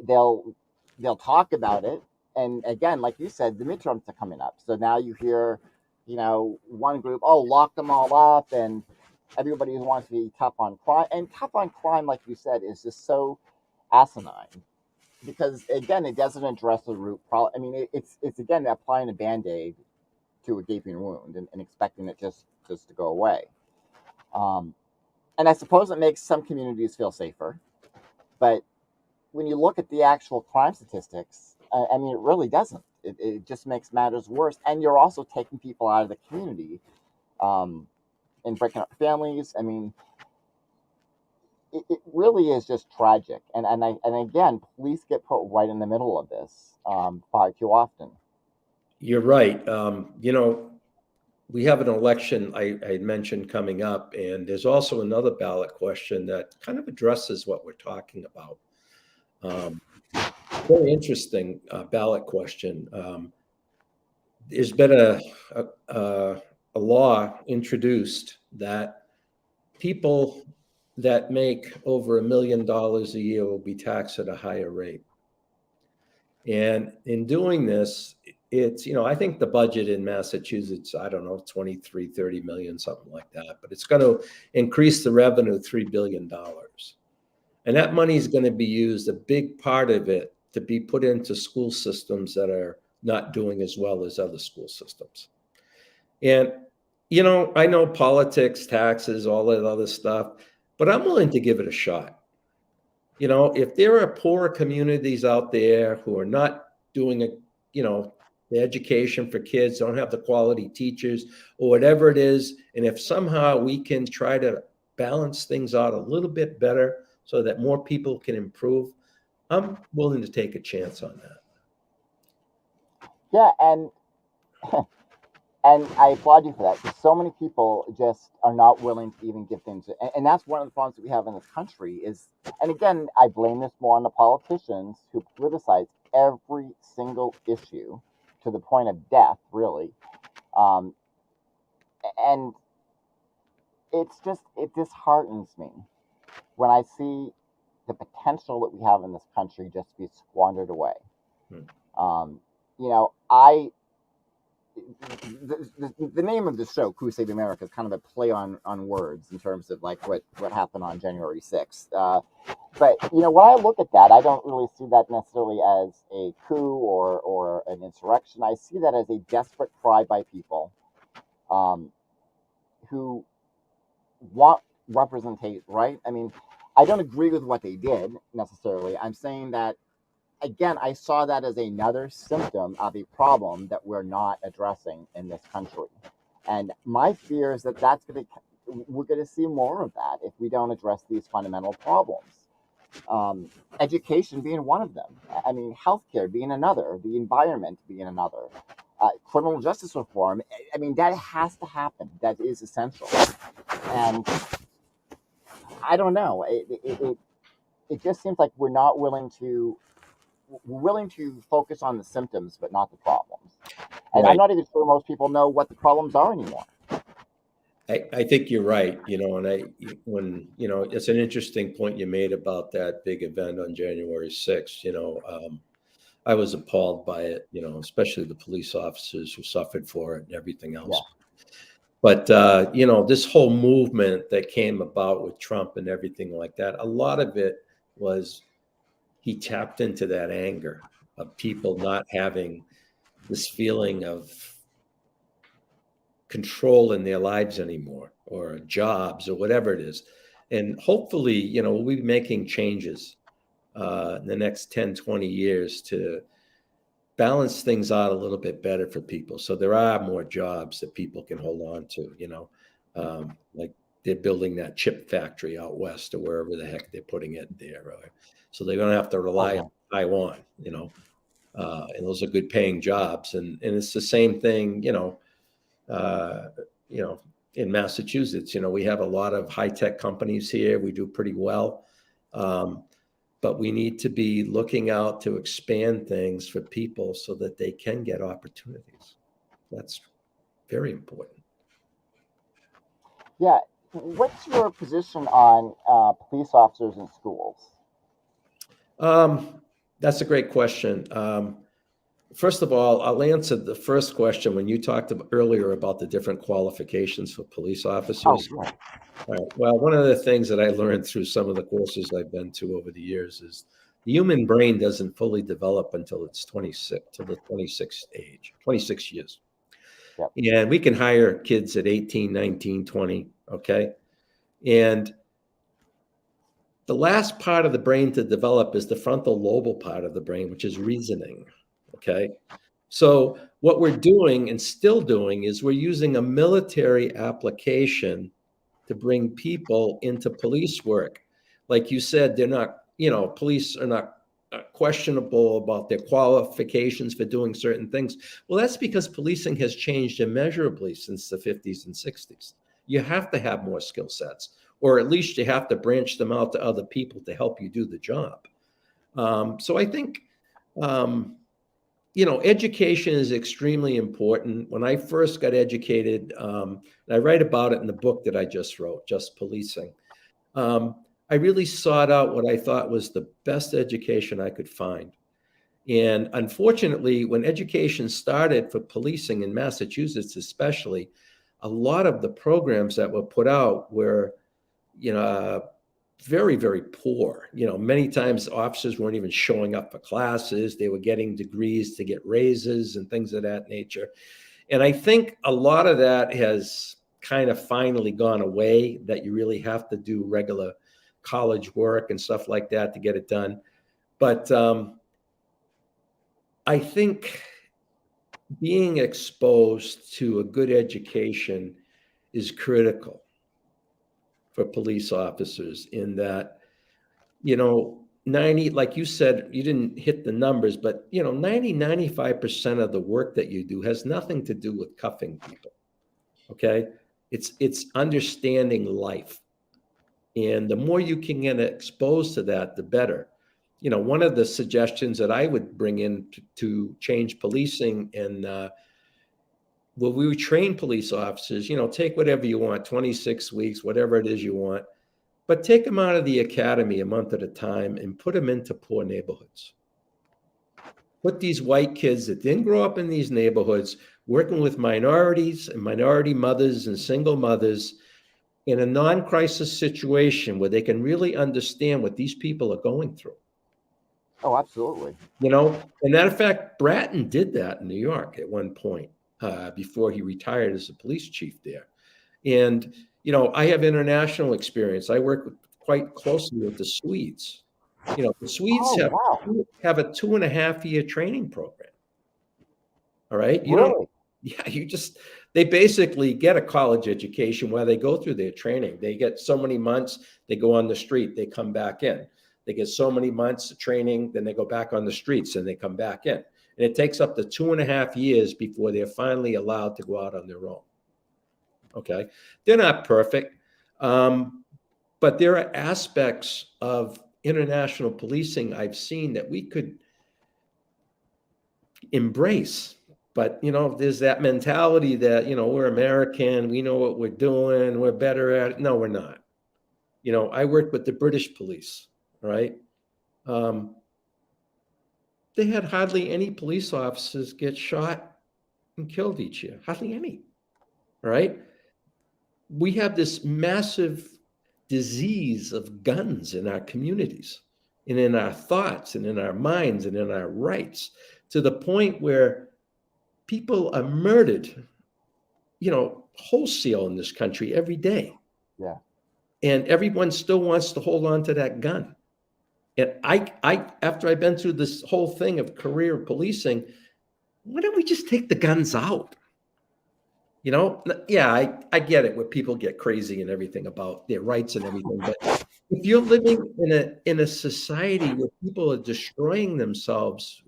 They'll talk about it, and again, like you said, the midterms are coming up. So now you hear, one group, oh, lock them all up, and everybody wants to be tough on crime. And tough on crime, like you said, is just so asinine because again, it doesn't address the root problem. I mean, it's again applying a band-aid to a gaping wound and expecting it just to go away. Um, and I suppose it makes some communities feel safer, but when you look at the actual crime statistics, I mean, it really doesn't. It just makes matters worse. And you're also taking people out of the community um, and breaking up families. I mean, it really is just tragic. And again, police get put right in the middle of this far too often. You're right. We have an election I mentioned coming up, and there's also another ballot question that kind of addresses what we're talking about. Very interesting ballot question. There's been a law introduced that people that make over $1 million a year will be taxed at a higher rate. And in doing this, it's, I think the budget in Massachusetts, I don't know, 23, 30 million, something like that, but it's going to increase the revenue $3 billion. And that money is going to be used, a big part of it, to be put into school systems that are not doing as well as other school systems. And, I know politics, taxes, all that other stuff, but I'm willing to give it a shot. If there are poorer communities out there who are not doing the education for kids, don't have the quality teachers or whatever it is, and if somehow we can try to balance things out a little bit better so that more people can improve, I'm willing to take a chance on that. Yeah, and and I applaud you for that, because so many people just are not willing to even give things. And that's one of the problems that we have in this country is, and again, I blame this more on the politicians who politicize every single issue to the point of death, really. And it disheartens me when I see the potential that we have in this country just be squandered away. The name of the show, Coup Save America, is kind of a play on words in terms of like what happened on January 6th. But when I look at that, I don't really see that necessarily as a coup or an insurrection. I see that as a desperate cry by people who want representation, right? I mean, I don't agree with what they did necessarily. I'm saying that, again, I saw that as another symptom of a problem that we're not addressing in this country. And my fear is that we're going to see more of that if we don't address these fundamental problems. Education being one of them. I mean, healthcare being another, the environment being another. Criminal justice reform, I mean, that has to happen. That is essential. And I don't know. It just seems like we're willing to focus on the symptoms, but not the problems. And Right. I'm not even sure most people know what the problems are anymore. I think you're right, when it's an interesting point you made about that big event on January 6th. I was appalled by it, especially the police officers who suffered for it and everything else. Yeah. But, this whole movement that came about with Trump and everything like that, a lot of it was he tapped into that anger of people not having this feeling of control in their lives anymore, or jobs, or whatever it is. And hopefully, we'll be making changes in the next 10, 20 years to balance things out a little bit better for people. So there are more jobs that people can hold on to, like they're building that chip factory out west or wherever the heck they're putting it there. So they're going to have to rely on Taiwan, and those are good paying jobs. And it's the same thing, in Massachusetts, we have a lot of high-tech companies here. We do pretty well. But we need to be looking out to expand things for people so that they can get opportunities. That's very important. Yeah. What's your position on police officers in schools? That's a great question. First of all, I'll answer the first question when you talked earlier about the different qualifications for police officers. Oh, sure. Well, one of the things that I learned through some of the courses I've been to over the years is the human brain doesn't fully develop until it's 26, till the 26th age, 26 years. Yep. And we can hire kids at 18, 19, 20, okay? And the last part of the brain to develop is the frontal lobal part of the brain, which is reasoning. Okay. So what we're doing and still doing is we're using a military application to bring people into police work. Like you said, they're not, police are not questionable about their qualifications for doing certain things. Well, that's because policing has changed immeasurably since the 50s and 60s. You have to have more skill sets, or at least you have to branch them out to other people to help you do the job. So I think, education is extremely important. When I first got educated, and I write about it in the book that I just wrote, Just Policing, I really sought out what I thought was the best education I could find. And unfortunately, when education started for policing in Massachusetts, especially, a lot of the programs that were put out were, very, very poor. Many times officers weren't even showing up for classes. They were getting degrees to get raises and things of that nature. And I think a lot of that has kind of finally gone away, that you really have to do regular college work and stuff like that to get it done. But I think being exposed to a good education is critical for police officers, in that, 90, like you said, you didn't hit the numbers, but 95% of the work that you do has nothing to do with cuffing people. Okay. It's understanding life. And the more you can get exposed to that, the better. One of the suggestions that I would bring in to change policing, and well, we would train police officers, take whatever you want, 26 weeks, whatever it is you want, but take them out of the academy a month at a time and put them into poor neighborhoods. Put these white kids that didn't grow up in these neighborhoods, working with minorities and minority mothers and single mothers, in a non-crisis situation where they can really understand what these people are going through. Oh, absolutely. And matter of fact, Bratton did that in New York at one point, before he retired as a police chief there. And, I have international experience. I work quite closely with the Swedes. The Swedes have a 2.5-year training program. All right. They basically get a college education while they go through their training. They get so many months, they go on the street, they come back in. They get so many months of training, then they go back on the streets and they come back in. And it takes up to 2.5 years before they're finally allowed to go out on their own. Okay. They're not perfect. But there are aspects of international policing I've seen that we could embrace. But, there's that mentality that, we're American, we know what we're doing, we're better at it. No, we're not. I worked with the British police, right? They had hardly any police officers get shot and killed each year. Hardly any, right? We have this massive disease of guns in our communities and in our thoughts and in our minds and in our rights, to the point where people are murdered, wholesale in this country every day. Yeah. And everyone still wants to hold on to that gun. And I after I've been through this whole thing of career policing, why don't we just take the guns out? Yeah, I get it where people get crazy and everything about their rights and everything. But if you're living in a society where people are destroying themselves,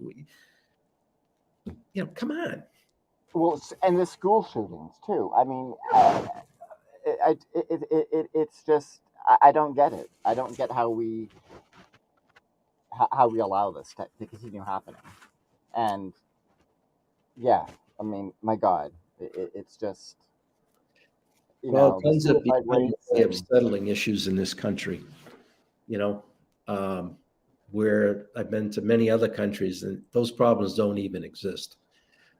come on. Well, and the school shootings too. I mean, it's just, I don't get it. I don't get how we allow this to continue happening. And yeah, I mean, my God, it's just, guns have become settling issues in this country. Where I've been to many other countries, and those problems don't even exist.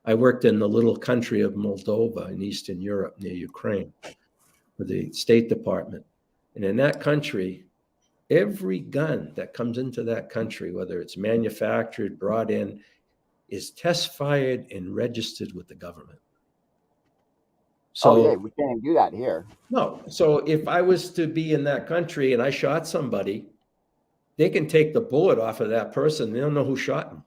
I worked in the little country of Moldova in Eastern Europe near Ukraine for the State Department. And in that country, every gun that comes into that country, whether it's manufactured, brought in, is test fired and registered with the government. So, we can't even do that here. No. So if I was to be in that country and I shot somebody, they can take the bullet off of that person. They don't know who shot him.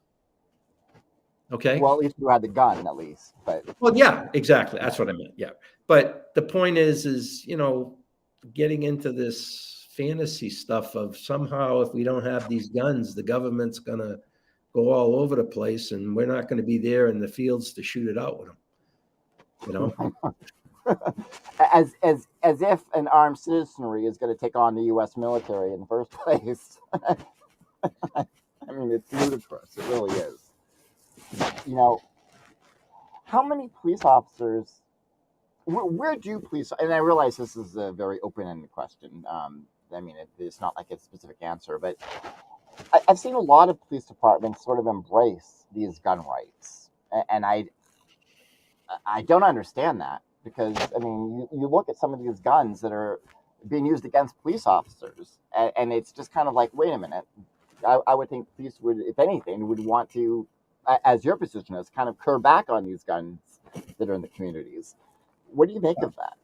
Okay. Well, at least you had the gun, at least. But yeah, exactly. That's what I meant. Yeah. But the point is, getting into this fantasy stuff of somehow if we don't have these guns, the government's going to go all over the place and we're not going to be there in the fields to shoot it out with them. As if an armed citizenry is going to take on the U.S. military in the first place. I mean, it's ludicrous. It really is. you know, how many police officers, where do police, and I realize this is a very open-ended question. I mean, it's not like a specific answer, but I've seen a lot of police departments sort of embrace these gun rights, and I don't understand that because I mean, you look at some of these guns that are being used against police officers, and it's just kind of like, wait a minute. I would think police would, if anything, would want to, as your position is, kind of curb back on these guns that are in the communities. What do you make of that?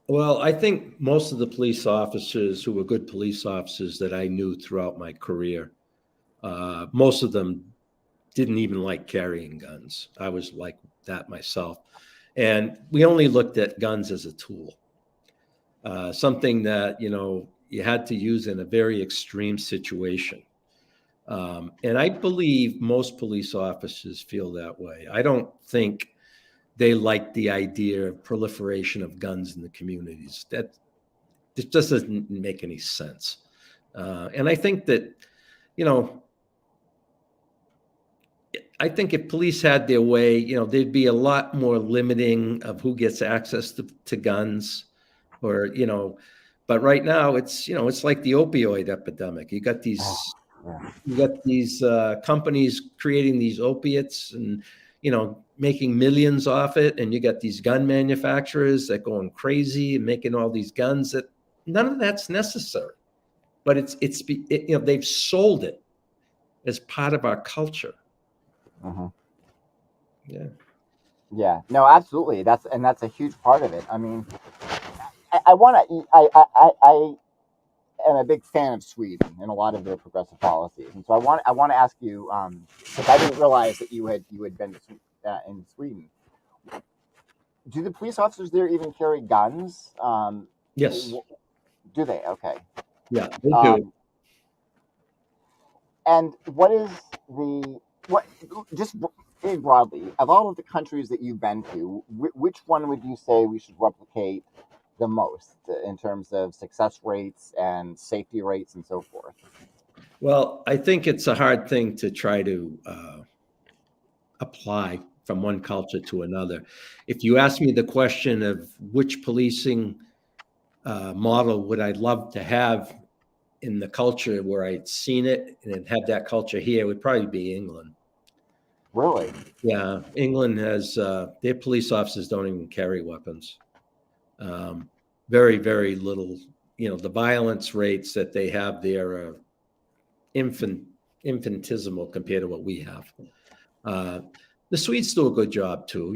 Well, I think most of the police officers who were good police officers that I knew throughout my career, most of them didn't even like carrying guns. I was like that myself. And we only looked at guns as a tool, something that, you had to use in a very extreme situation. And I believe most police officers feel that way. I don't think they like the idea of proliferation of guns in the communities. That it just doesn't make any sense. And I think that, I think if police had their way, there'd be a lot more limiting of who gets access to guns, or, but right now it's like the opioid epidemic. You got these companies creating these opiates and, making millions off it. And you got these gun manufacturers that going crazy and making all these guns that none of that's necessary, but they've sold it as part of our culture. Yeah, no, absolutely. That's a huge part of it. I mean, I am a big fan of Sweden and a lot of their progressive policies, and so I want to ask you, because I didn't realize that you had been in Sweden. Do the police officers there even carry guns? Yes. Do they? Okay. Yeah, they do. And what is just very broadly, of all of the countries that you've been to, which one would you say we should replicate the most in terms of success rates and safety rates and so forth? Well, I think it's a hard thing to try to apply from one culture to another. If you ask me the question of which policing model would I love to have in the culture where I'd seen it and have that culture here, it would probably be England. Really? Yeah, England has their police officers don't even carry weapons. Very, very little. The violence rates that they have there are infinitesimal compared to what we have. The Swedes do a good job too.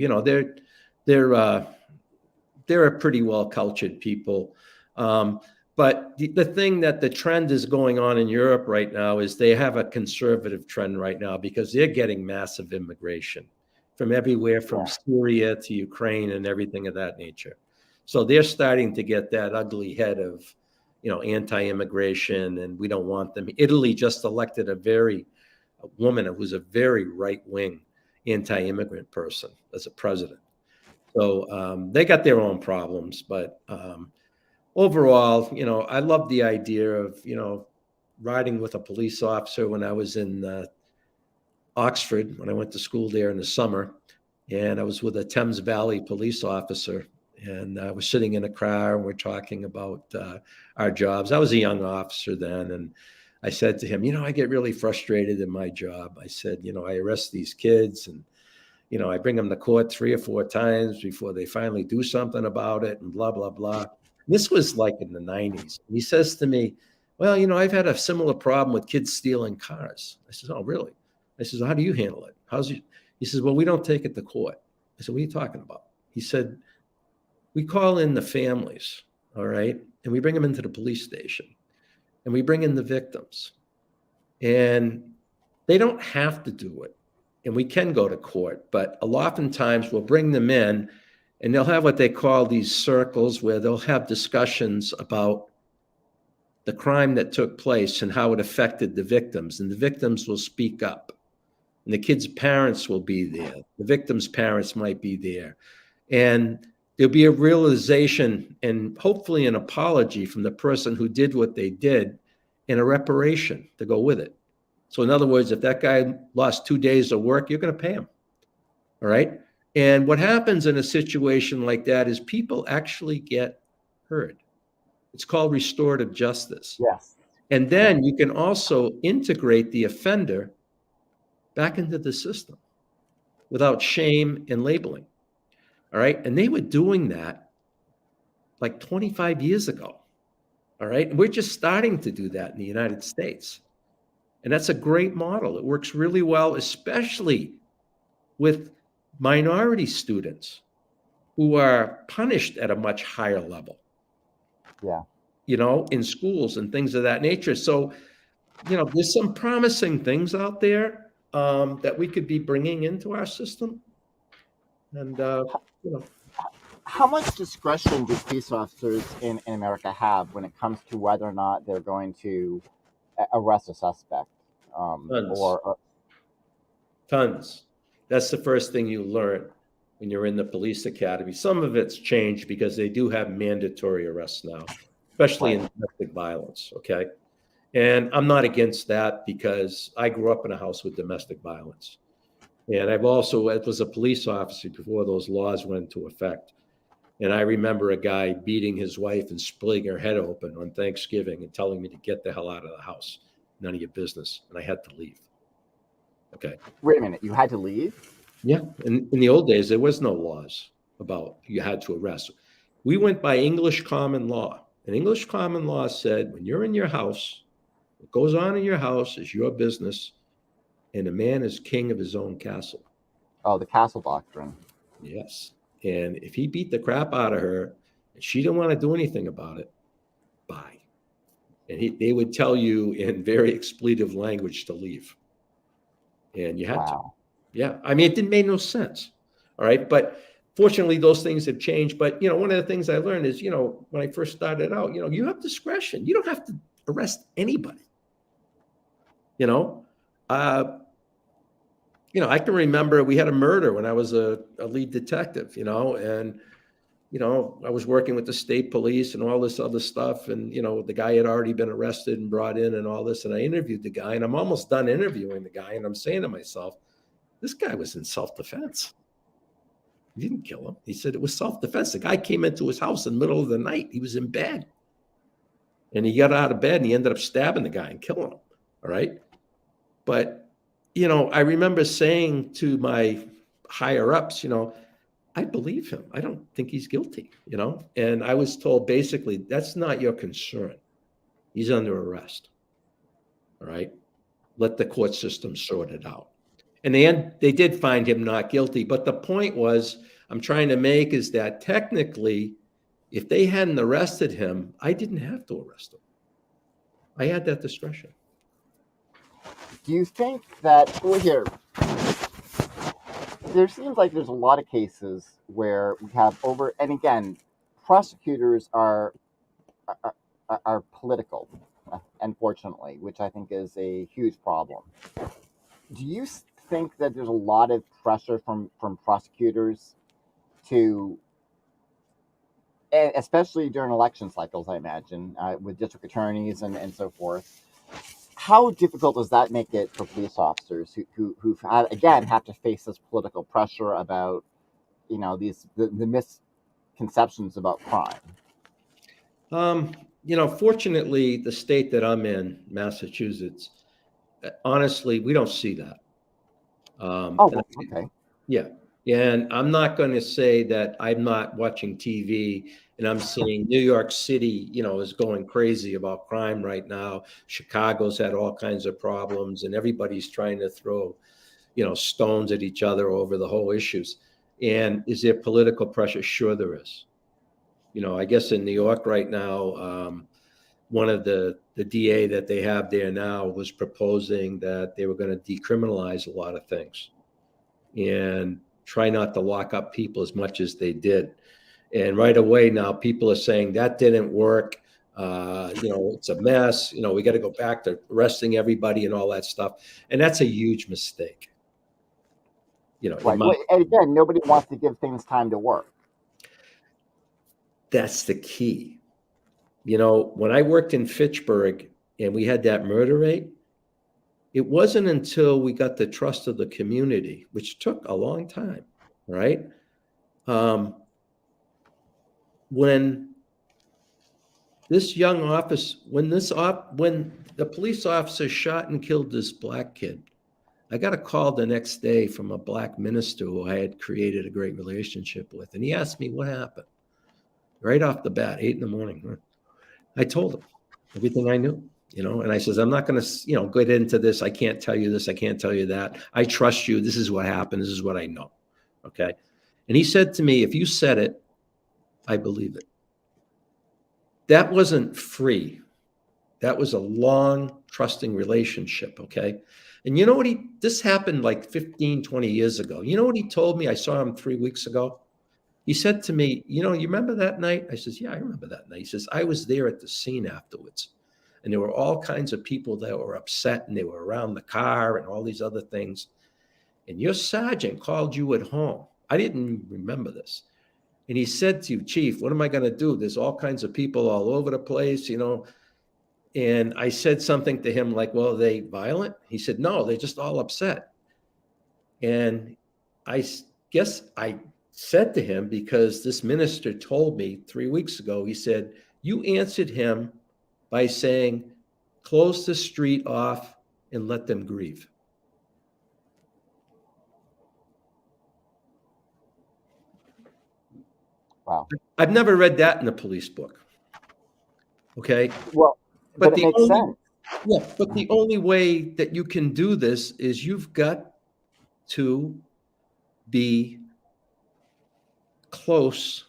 They're a pretty well cultured people. But the thing that the trend is going on in Europe right now is they have a conservative trend right now because they're getting massive immigration from everywhere, from Syria to Ukraine and everything of that nature. So they're starting to get that ugly head of, anti-immigration, and we don't want them. Italy just elected a woman who's a very right-wing anti-immigrant person as a president. So they got their own problems, but overall, I love the idea of, riding with a police officer when I was in Oxford, when I went to school there in the summer, and I was with a Thames Valley police officer, and I was sitting in a car and we're talking about our jobs. I was a young officer then, and I said to him, I get really frustrated in my job. I said, I arrest these kids and, I bring them to court 3 or 4 times before they finally do something about it and blah, blah, blah. This was like in the 90s. He says to me, well, I've had a similar problem with kids stealing cars. I said, oh, really? I said, how do you handle it? He says, well, we don't take it to court. I said, what are you talking about? He said, we call in the families, all right? And we bring them into the police station and we bring in the victims, and they don't have to do it. And we can go to court, but oftentimes we'll bring them in and they'll have what they call these circles where they'll have discussions about the crime that took place and how it affected the victims. And the victims will speak up. And the kids' parents will be there. The victims' parents might be there. And there'll be a realization and hopefully an apology from the person who did what they did and a reparation to go with it. So in other words, if that guy lost 2 days of work, you're going to pay him. All right. And what happens in a situation like that is people actually get heard. It's called restorative justice. Yes. And then you can also integrate the offender back into the system without shame and labeling. All right. And they were doing that like 25 years ago. All right. And we're just starting to do that in the United States. And that's a great model. It works really well, especially with minority students who are punished at a much higher level. Yeah. In schools and things of that nature. So, there's some promising things out there that we could be bringing into our system. And, How much discretion do police officers in America have when it comes to whether or not they're going to arrest a suspect? Tons. Tons. That's the first thing you learn when you're in the police academy. Some of it's changed because they do have mandatory arrests now, especially in domestic violence. Okay. And I'm not against that because I grew up in a house with domestic violence. And I was a police officer before those laws went into effect. And I remember a guy beating his wife and splitting her head open on Thanksgiving and telling me to get the hell out of the house. None of your business. And I had to leave. Okay. Wait a minute. You had to leave? Yeah. In the old days, there was no laws about you had to arrest. We went by English common law. And English common law said, when you're in your house, what goes on in your house is your business, and a man is king of his own castle. Oh, the castle doctrine. Yes. And if he beat the crap out of her and she didn't want to do anything about it, bye. And they would tell you in very expletive language to leave. And you had to. Yeah. I mean, it didn't make no sense. All right. But fortunately, those things have changed. But, one of the things I learned is, when I first started out, you have discretion. You don't have to arrest anybody. I can remember we had a murder when I was a lead detective, and, I was working with the state police and all this other stuff. And, the guy had already been arrested and brought in and all this. And I interviewed the guy, and I'm almost done interviewing the guy. And I'm saying to myself, this guy was in self-defense. He didn't kill him. He said it was self-defense. The guy came into his house in the middle of the night. He was in bed. And he got out of bed and he ended up stabbing the guy and killing him. All right. But, I remember saying to my higher ups, I believe him. I don't think he's guilty, and I was told basically that's not your concern. He's under arrest. All right. Let the court system sort it out. In the end, they did find him not guilty. But the point I'm trying to make is that technically, if they hadn't arrested him, I didn't have to arrest him. I had that discretion. Do you think that, there seems like there's a lot of cases where we have and again, prosecutors are political, unfortunately, which I think is a huge problem. Do you think that there's a lot of pressure from prosecutors to, especially during election cycles, I imagine, with district attorneys and so forth? How difficult does that make it for police officers who again have to face this political pressure about, the misconceptions about crime? Fortunately, the state that I'm in, Massachusetts, honestly, we don't see that. Okay. Yeah. And I'm not going to say that I'm not watching TV and I'm seeing New York City, is going crazy about crime right now. Chicago's had all kinds of problems and everybody's trying to throw, stones at each other over the whole issues. And is there political pressure? Sure there is. I guess in New York right now, one of the DA that they have there now was proposing that they were going to decriminalize a lot of things and try not to lock up people as much as they did. And right away now people are saying that didn't work. It's a mess. We got to go back to arresting everybody and all that stuff. And that's a huge mistake. Right. And again, nobody wants to give things time to work. That's the key. When I worked in Fitchburg and we had that murder rate, it wasn't until we got the trust of the community, which took a long time, right? When this young officer, when the police officer shot and killed this black kid, I got a call the next day from a black minister who I had created a great relationship with. And he asked me what happened right off the bat, 8 a.m. I told him everything I knew, and I says, I'm not going to, get into this. I can't tell you this. I can't tell you that. I trust you. This is what happened. This is what I know. Okay. And he said to me, if you said it, I believe it. That wasn't free. That was a long, trusting relationship. Okay. And you know what this happened like 15, 20 years ago. You know what he told me? I saw him 3 weeks ago. He said to me, you remember that night? I says, yeah, I remember that night. He says, I was there at the scene afterwards. And there were all kinds of people that were upset, and they were around the car and all these other things. And your sergeant called you at home. I didn't remember this. And he said to you, Chief, what am I going to do? There's all kinds of people all over the place, And I said something to him like, well, are they violent? He said, no, they're just all upset. And I guess I said to him, because this minister told me 3 weeks ago, he said, you answered him by saying, close the street off and let them grieve. Wow. I've never read that in a police book. Okay. Well, but it makes sense. Yeah, but the only way that you can do this is you've got to be close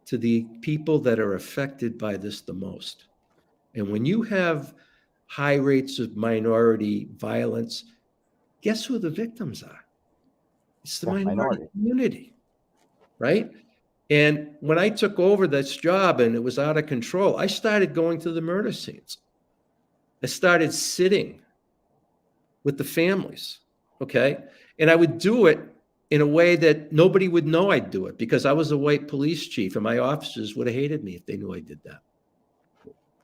to the people that are affected by this the most. And when you have high rates of minority violence, guess who the victims are? It's the minority community, right? And when I took over this job and it was out of control, I started going to the murder scenes. I started sitting with the families, okay? And I would do it in a way that nobody would know I'd do it, because I was a white police chief, and my officers would have hated me if they knew I did that.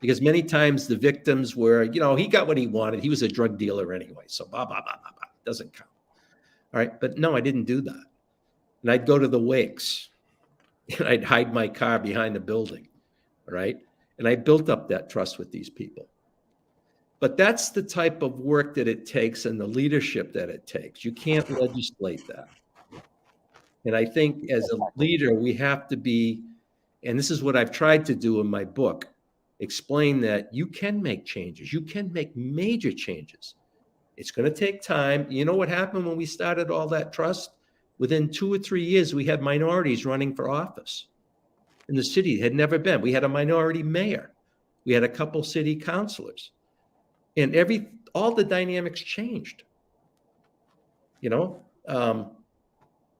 Because many times the victims were, he got what he wanted. He was a drug dealer anyway, so blah, blah, blah, blah, blah. Doesn't count. All right, but no, I didn't do that. And I'd go to the wakes, and I'd hide my car behind a building, all right? And I built up that trust with these people. But that's the type of work that it takes and the leadership that it takes. You can't legislate that. And I think as a leader, we have to be, and this is what I've tried to do in my book, explain that you can make changes. You can make major changes. It's going to take time. You know what happened when we started all that trust? Within 2 or 3 years, we had minorities running for office in the city. It had never been. We had a minority mayor. We had a couple city councilors. And all the dynamics changed,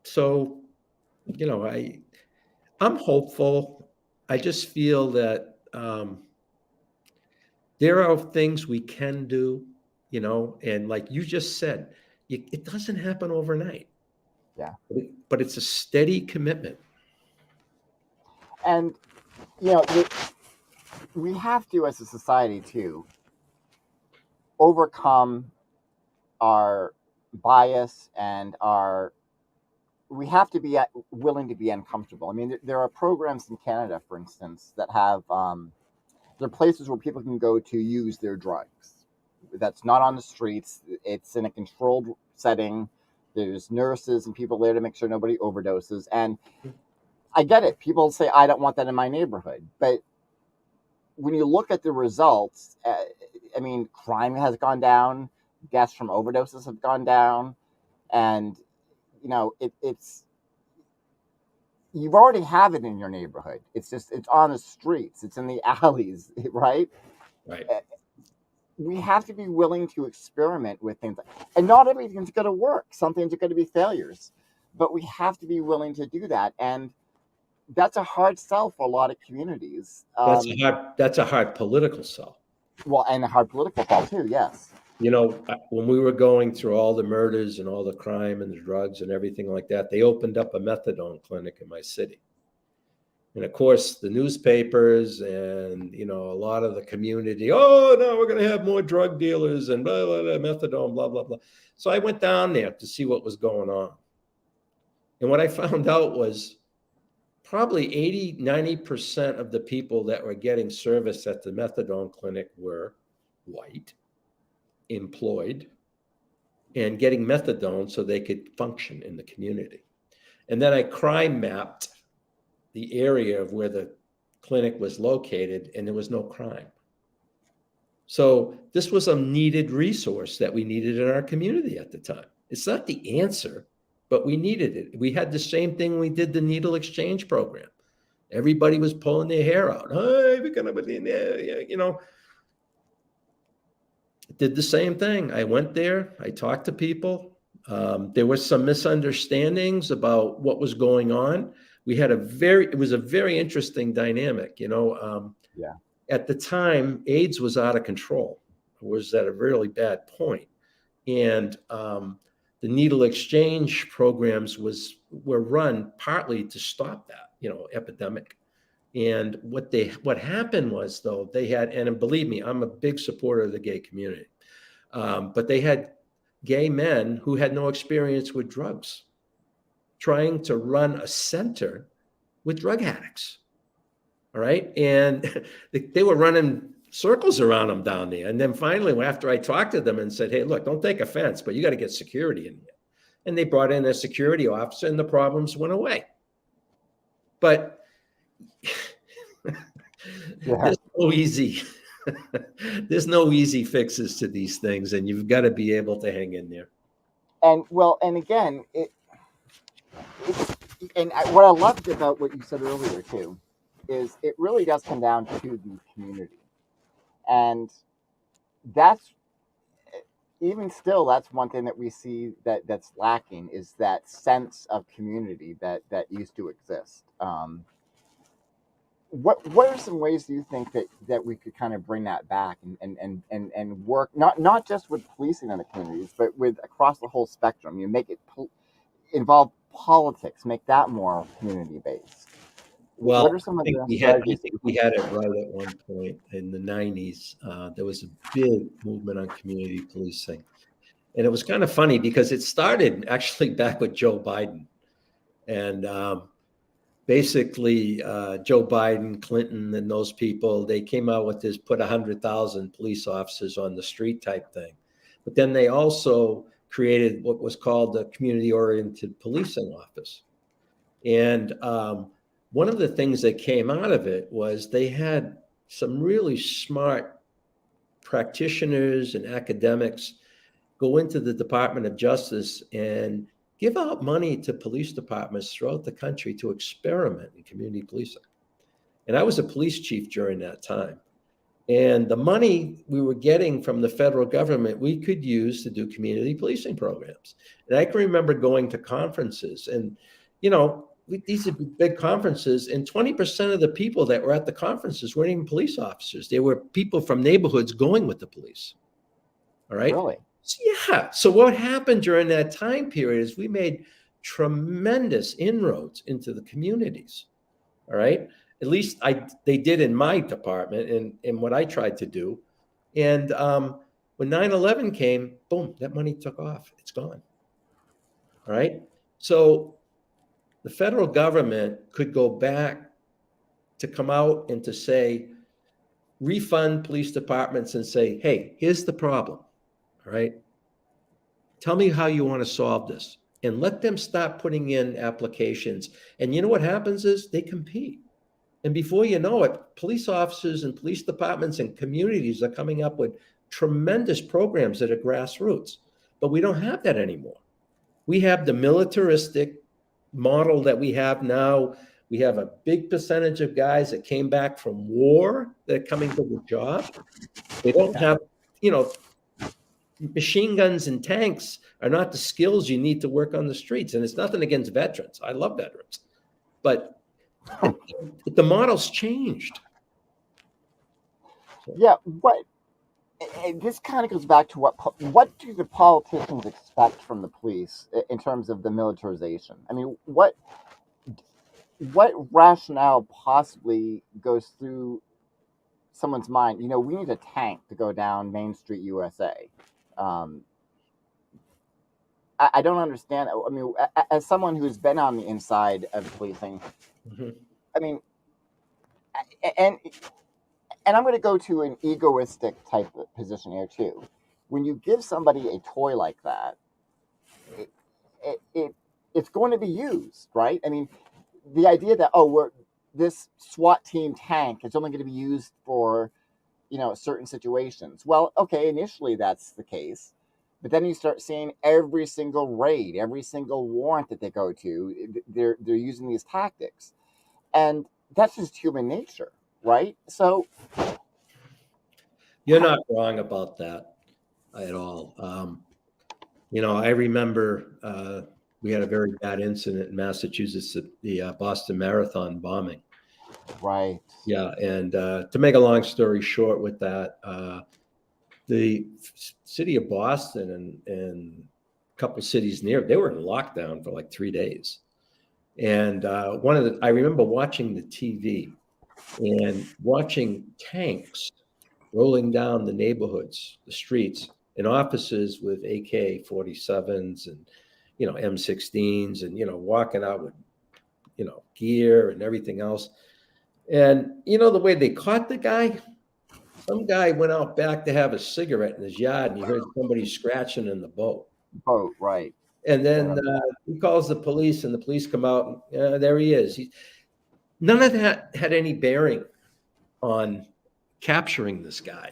So, I'm hopeful. I just feel that there are things we can do, and like you just said, it doesn't happen overnight. Yeah. But it's a steady commitment. And, we have to, as a society, too, overcome our bias and we have to be willing to be uncomfortable. I mean, there are programs in Canada, for instance, that have there are places where people can go to use their drugs. That's not on the streets. It's in a controlled setting. There's nurses and people there to make sure nobody overdoses. And I get it. People say, I don't want that in my neighborhood. But when you look at the results, crime has gone down. Deaths from overdoses have gone down. And, it's you already have it in your neighborhood. It's on the streets. It's in the alleys, right? Right. We have to be willing to experiment with things. And not everything's going to work. Some things are going to be failures. But we have to be willing to do that. And that's a hard sell for a lot of communities. That's a hard political sell. Well, and a hard political sell too, yes. When we were going through all the murders and all the crime and the drugs and everything like that, they opened up a methadone clinic in my city. And of course, the newspapers and, a lot of the community, oh, no, we're going to have more drug dealers and blah, blah, blah, methadone, blah, blah, blah. So I went down there to see what was going on. And what I found out was probably 80-90% of the people that were getting service at the methadone clinic were white, employed, and getting methadone so they could function in the community. And then I crime mapped the area of where the clinic was located, and there was no crime. So this was a needed resource that we needed in our community at the time. It's not the answer, but we needed it. We had the same thing when we did the needle exchange program. Everybody was pulling their hair out. Hey, we're gonna be in there, you know. Did the same thing. I went there. I talked to people. There were some misunderstandings about what was going on. It was a very interesting dynamic, you know. Yeah. At the time, AIDS was out of control. It was at a really bad point. And the needle exchange programs were run partly to stop that, you know, epidemic. And what happened was, though, they had, and believe me, I'm a big supporter of the gay community, but they had gay men who had no experience with drugs trying to run a center with drug addicts. All right. And they were running circles around them down there. And then finally, after I talked to them and said, hey, look, don't take offense, but you got to get security in here. And they brought in a security officer and the problems went away. But there's no easy fixes to these things, and you've got to be able to hang in there. And well, and again, what I loved about what you said earlier too is it really does come down to the community, and that's even still that's one thing that we see that's lacking is that sense of community that used to exist. What are some ways do you think that we could kind of bring that back and work not just with policing in the communities, but with across the whole spectrum? You make it involve politics, make that more community based. Well, what are some of the I think we had it right at one point in the 90s. There was a big movement on community policing. And it was kind of funny because it started actually back with Joe Biden. And basically, Joe Biden, Clinton, and those people, they came out with this put 100,000 police officers on the street type thing. But then they also created what was called the community-oriented policing office. And one of the things that came out of it was they had some really smart practitioners and academics go into the Department of Justice and give out money to police departments throughout the country to experiment in community policing. And I was a police chief during that time. And the money we were getting from the federal government, we could use to do community policing programs. And I can remember going to conferences and, you know, these are big conferences, and 20% of the people that were at the conferences weren't even police officers. They were people from neighborhoods going with the police. All right. Really? Yeah. So what happened during that time period is we made tremendous inroads into the communities. All right. At least they did in my department and what I tried to do. And when 9/11 came, boom, that money took off. It's gone. All right. So the federal government could go back to come out and to say, refund police departments and say, hey, here's the problem. All right. Tell me how you want to solve this and let them stop putting in applications. And you know what happens is they compete. And before you know it, police officers and police departments and communities are coming up with tremendous programs that are grassroots. But we don't have that anymore. We have the militaristic model that we have now. We have a big percentage of guys that came back from war that are coming to the job. They don't have, you know, machine guns and tanks are not the skills you need to work on the streets. And it's nothing against veterans. I love veterans. But the model's changed. Yeah, this kind of goes back to what do the politicians expect from the police in terms of the militarization? I mean, what rationale possibly goes through someone's mind? You know, we need a tank to go down Main Street, USA. I don't understand. I mean, as someone who's been on the inside of policing, Mhm. I mean, and and I'm going to go to an egoistic type of position here too. When you give somebody a toy like that, it, it's going to be used, right? I mean, the idea that this SWAT team tank is only going to be used for certain situations. Well, okay, initially that's the case, but then you start seeing every single raid, every single warrant that they go to, they're using these tactics, and that's just human nature, right? So You're not wrong about that at all. I remember we had a very bad incident in Massachusetts at the Boston Marathon bombing. right, Yeah, and to make a long story short with that, the city of Boston and a couple cities near, they were in lockdown for like 3 days. And I remember watching the TV and watching tanks rolling down the neighborhoods, the streets, and officers with AK-47s and M16s and walking out with gear and everything else. And the way they caught the guy, some guy went out back to have a cigarette in his yard and he heard somebody scratching in the boat. boat, right. And then he calls the police and the police come out and there he is. None of that had any bearing on capturing this guy.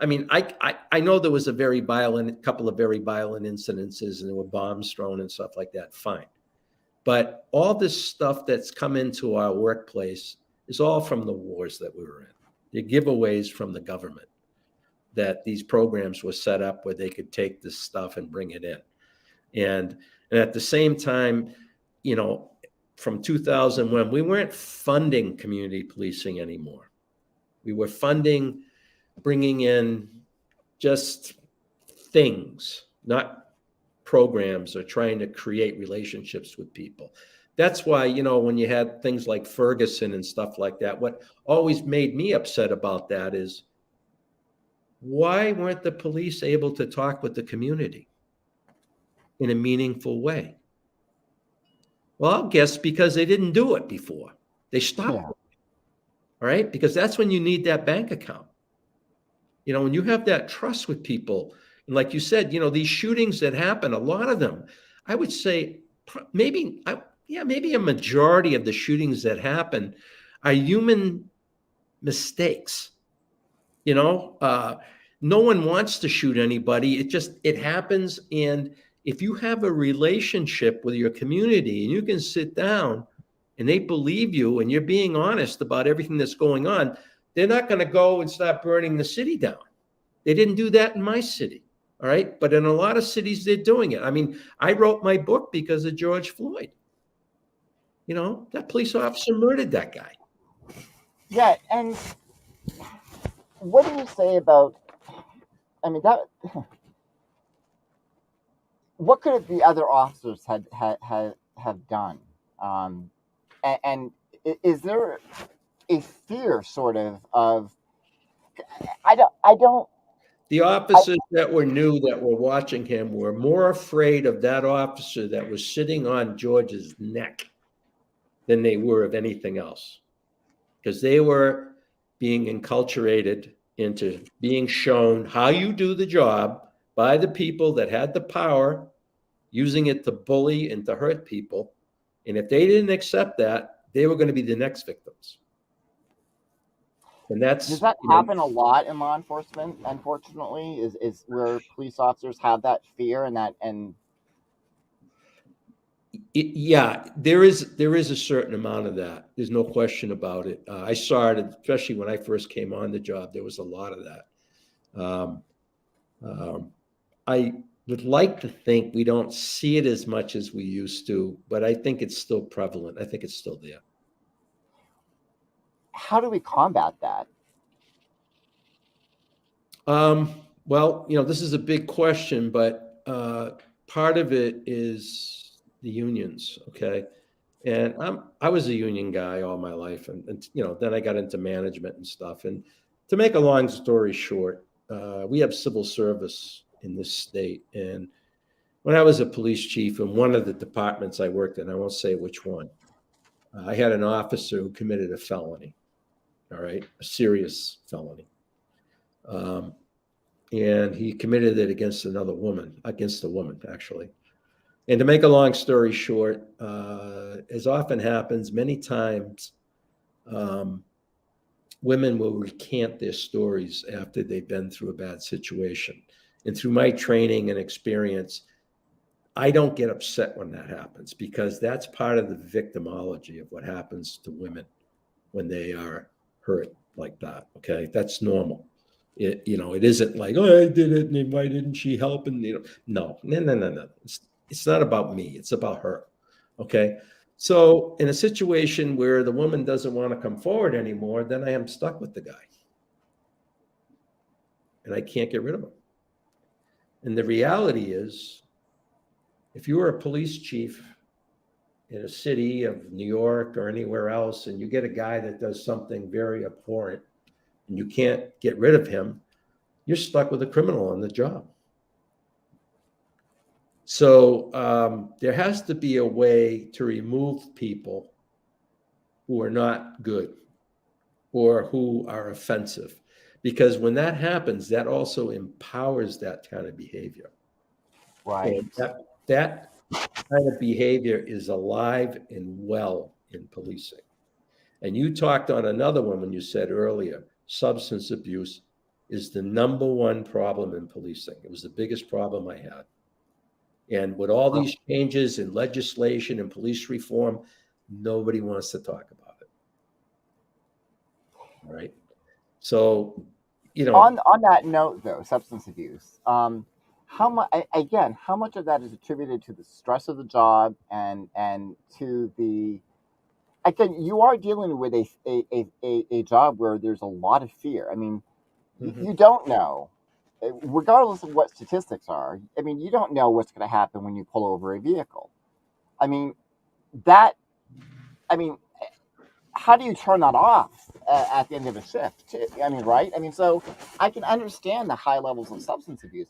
I mean, I know there was couple of very violent incidences and there were bombs thrown and stuff like that. Fine. But all this stuff that's come into our workplace is all from the wars that we were in. The giveaways from the government that these programs were set up where they could take this stuff and bring it in. And at the same time, from 2001, we weren't funding community policing anymore. We were funding bringing in just things, not programs or trying to create relationships with people. That's why, when you had things like Ferguson and stuff like that, what always made me upset about that is why weren't the police able to talk with the community in a meaningful way? Well, I'll guess because they didn't do it before. They stopped. Yeah. All right. Because that's when you need that bank account. When you have that trust with people, and like you said, these shootings that happen, a lot of them, I would say maybe a majority of the shootings that happen are human mistakes. No one wants to shoot anybody. It happens. And if you have a relationship with your community and you can sit down and they believe you and you're being honest about everything that's going on, they're not going to go and start burning the city down. They didn't do that in my city. All right. But in a lot of cities, they're doing it. I mean, I wrote my book because of George Floyd. That police officer murdered that guy. Yeah, and what do you say about? I mean, what could the other officers have done? And is there a fear, sort of? I don't. The officers that were new that were watching him were more afraid of that officer that was sitting on George's neck than they were of anything else, because they were being enculturated into being shown how you do the job by the people that had the power, using it to bully and to hurt people. And if they didn't accept that, they were going to be the next victims. And Does that happen a lot in law enforcement? Unfortunately, is where police officers have that fear and yeah, there is a certain amount of that. There's no question about it. I saw it, especially when I first came on the job. There was a lot of that. I would like to think we don't see it as much as we used to, but I think it's still prevalent. I think it's still there. How do we combat that? Well, this is a big question, but part of it is the unions. Okay. And I was a union guy all my life. And then I got into management and stuff. And to make a long story short, we have civil service in this state. And when I was a police chief in one of the departments I worked in, I won't say which one, I had an officer who committed a felony, all right, a serious felony. And he committed it against a woman, actually. And to make a long story short, as often happens, many times women will recant their stories after they've been through a bad situation. And through my training and experience, I don't get upset when that happens, because that's part of the victimology of what happens to women when they are hurt like that. Okay, that's normal. It isn't like, oh, I did it, and why didn't she help? And no. It's not about me. It's about her. Okay. So in a situation where the woman doesn't want to come forward anymore, then I am stuck with the guy, and I can't get rid of him. And the reality is, if you were a police chief in a city of New York or anywhere else, and you get a guy that does something very abhorrent and you can't get rid of him, you're stuck with a criminal on the job. So there has to be a way to remove people who are not good or who are offensive, because when that happens, that also empowers that kind of behavior. Right. And that kind of behavior is alive and well in policing. And you talked on another one when you said earlier, substance abuse is the number one problem in policing. It was the biggest problem I had. And with all these changes in legislation and police reform, nobody wants to talk about it. All right. So, on that note, though, substance abuse. How much of that is attributed to the stress of the job and to the, again, you are dealing with a job where there's a lot of fear. I mean, you don't know, regardless of what statistics are. I mean, you don't know what's going to happen when you pull over a vehicle. I mean, how do you turn that off at the end of a shift? I mean, right? I mean, so I can understand the high levels of substance abuse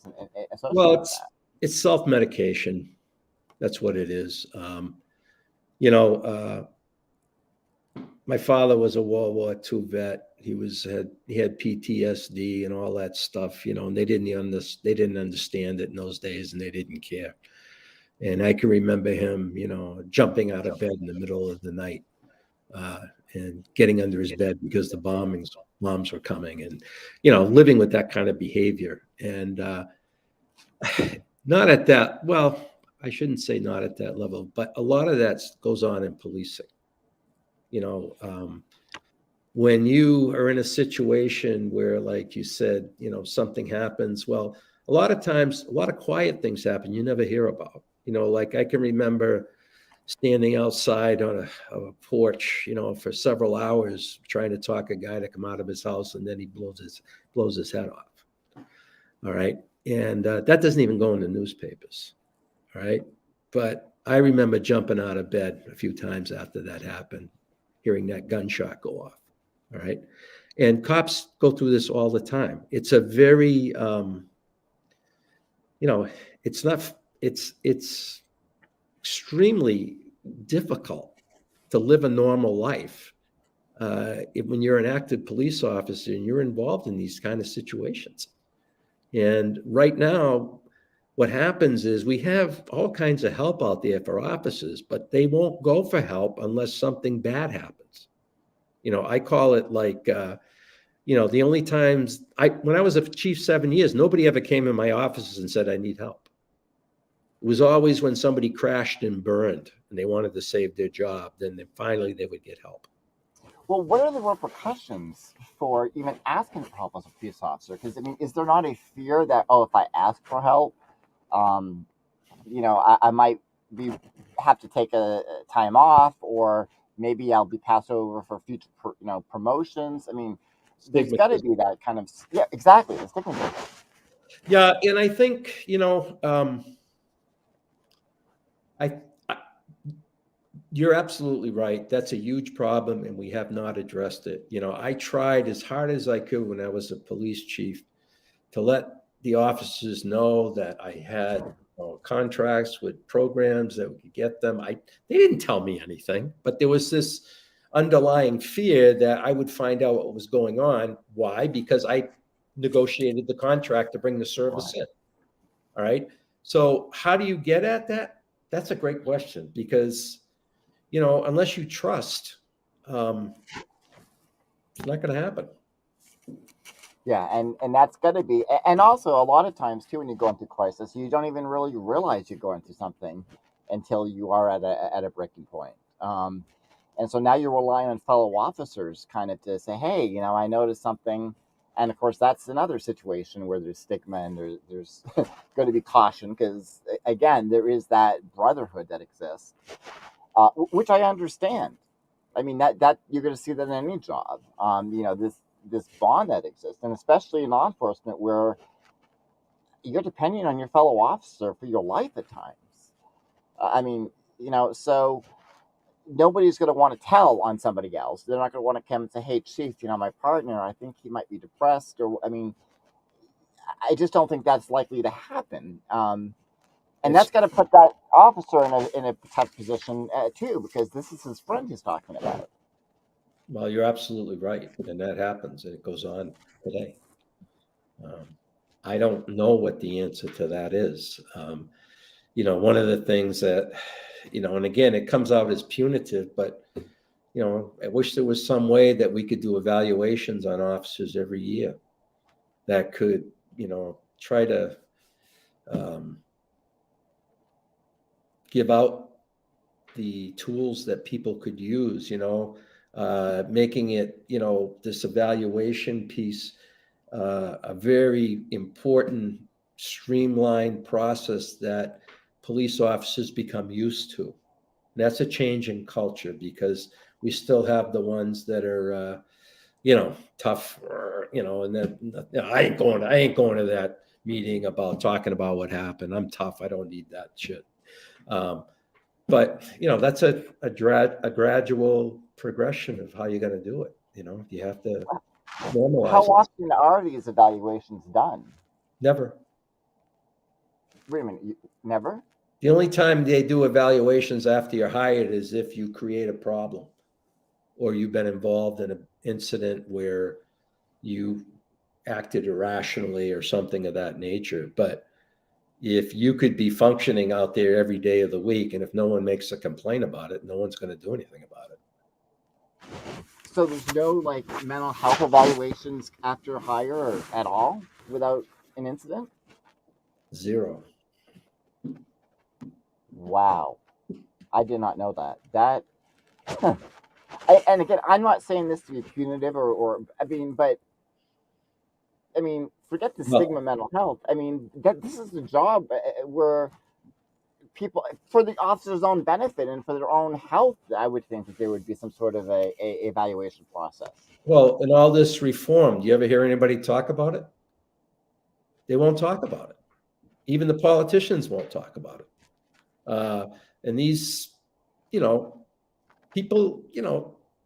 associated with that. It's self-medication. That's what it is. My father was a World War II vet. He had PTSD and all that stuff, and they didn't understand it in those days, and they didn't care. And I can remember him, jumping out of bed in the middle of the night and getting under his bed because the bombs were coming, and living with that kind of behavior. And not at that. Well, I shouldn't say not at that level, but a lot of that goes on in policing. When you are in a situation where, like you said, something happens, well, a lot of times, a lot of quiet things happen you never hear about. Like I can remember standing outside on a porch, for several hours trying to talk a guy to come out of his house, and then he blows his head off. All right. And that doesn't even go in the newspapers. All right. But I remember jumping out of bed a few times after that happened, hearing that gunshot go off. All right. And cops go through this all the time. It's a very, it's extremely difficult to live a normal life when you're an active police officer and you're involved in these kind of situations. And right now, what happens is we have all kinds of help out there for officers, but they won't go for help unless something bad happens. I call it like, the only times when I was a chief 7 years, nobody ever came in my offices and said, I need help. It was always when somebody crashed and burned and they wanted to save their job, then finally they would get help. Well, what are the repercussions for even asking for help as a police officer? Because, I mean, is there not a fear that, if I ask for help, I might have to take a time off, or maybe I'll be passed over for future, promotions? I mean, there's got to be that kind of, yeah, exactly. The stigma. Yeah, and I think, you're absolutely right. That's a huge problem, and we have not addressed it. I tried as hard as I could when I was a police chief to let the officers know that I had contracts with programs that we could get them. They didn't tell me anything, but there was this underlying fear that I would find out what was going on. Why? Because I negotiated the contract to bring the service in. All right. So how do you get at that? That's a great question, because, unless you trust, it's not going to happen. Yeah, and that's going to be, and also a lot of times too, when you go into crisis, you don't even really realize you're going through something until you are at a breaking point. And so now you're relying on fellow officers kind of to say, hey, I noticed something. And of course, that's another situation where there's stigma and there's going to be caution, because again, there is that brotherhood that exists, which I understand. I mean, that you're going to see that in any job. This bond that exists, and especially in law enforcement, where you're depending on your fellow officer for your life at times. So nobody's going to want to tell on somebody else. They're not going to want to come and say, hey, Chief, my partner, I think he might be depressed. I just don't think that's likely to happen. And that's going to put that officer in a tough position too, because this is his friend he's talking about. Well, you're absolutely right. And that happens, and it goes on today. I don't know what the answer to that is. One of the things that, and again, it comes out as punitive, but, I wish there was some way that we could do evaluations on officers every year that could, try to give out the tools that people could use, making it, this evaluation piece, a very important streamlined process that police officers become used to. That's a change in culture, because we still have the ones that are, tough, and then I ain't going to that meeting about talking about what happened. I'm tough. I don't need that shit. But that's a gradual progression of how you're going to do it. You have to normalize. How often are these evaluations done? Never. Wait a minute, never? The only time they do evaluations after you're hired is if you create a problem, or you've been involved in an incident where you acted irrationally or something of that nature. But if you could be functioning out there every day of the week, and if no one makes a complaint about it, no one's going to do anything about it. So there's no mental health evaluations after hire or at all without an incident? Zero. Wow. I did not know that. And again, I'm not saying this to be punitive but forget the stigma of mental health. This is a job where people, for the officer's own benefit and for their own health, I would think that there would be some sort of a evaluation process. Well, in all this reform, do you ever hear anybody talk about it? They won't talk about it. Even the politicians won't talk about it. And these, people,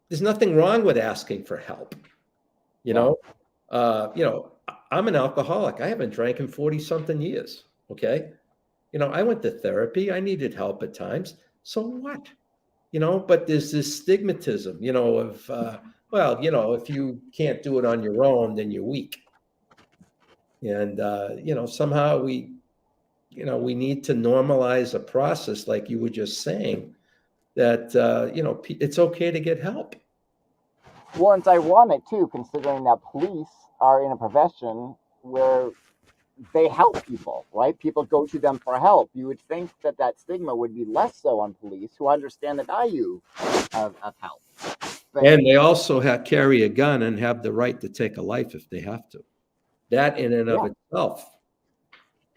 there's nothing wrong with asking for help. I'm an alcoholic. I haven't drank in 40-something years. Okay. I went to therapy. I needed help at times. So what? But there's this stigmatism, of, if you can't do it on your own, then you're weak. And, somehow we need to normalize a process, like you were just saying, that, it's okay to get help. Well, it's ironic too, considering that police are in a profession where they help people, right? People go to them for help. You would think that stigma would be less so on police, who understand the value of help. But, and they also carry a gun and have the right to take a life if they have to. That in and of itself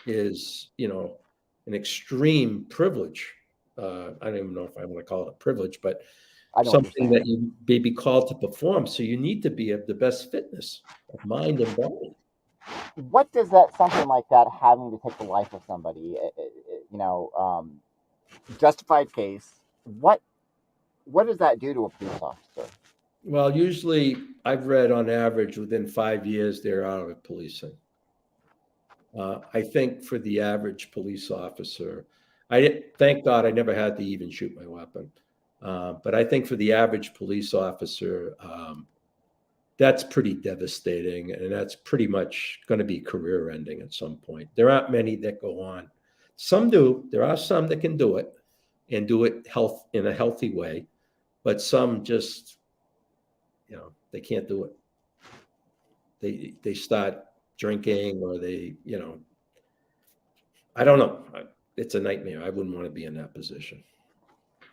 is, an extreme privilege. I don't even know if I want to call it a privilege, but something that you may be called to perform. So you need to be of the best fitness of mind and body. What does something like that, having to take the life of somebody, justified case, what does that do to a police officer? Well, usually I've read on average within 5 years, they're out of policing. I think for the average police officer, thank God I never had to even shoot my weapon. But I think for the average police officer, that's pretty devastating, and that's pretty much going to be career ending at some point. There aren't many that go on. Some do. There are some that can do it and do it in a healthy way, but some just, they can't do it. They start drinking, or I don't know. It's a nightmare. I wouldn't want to be in that position.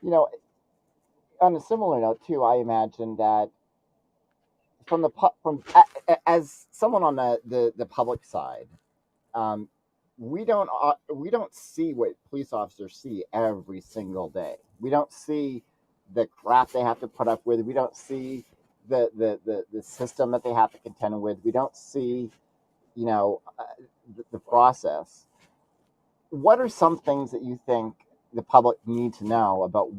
On a similar note too, I imagine that as someone on the public side, we don't see what police officers see every single day. We don't see the crap they have to put up with. We don't see the system that they have to contend with. We don't see, the process. What are some things that you think the public need to know about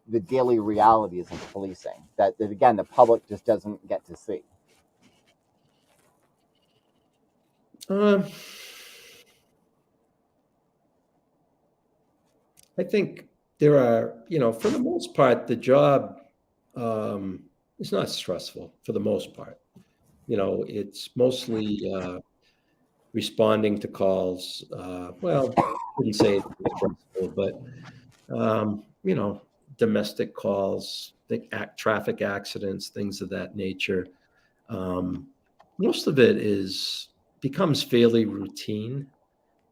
the daily realities of policing that again, the public just doesn't get to see? I think there are, for the most part, the job is not stressful for the most part. It's mostly responding to calls. Well, I wouldn't say it's stressful, but, domestic calls, traffic accidents, things of that nature. Most of it becomes fairly routine.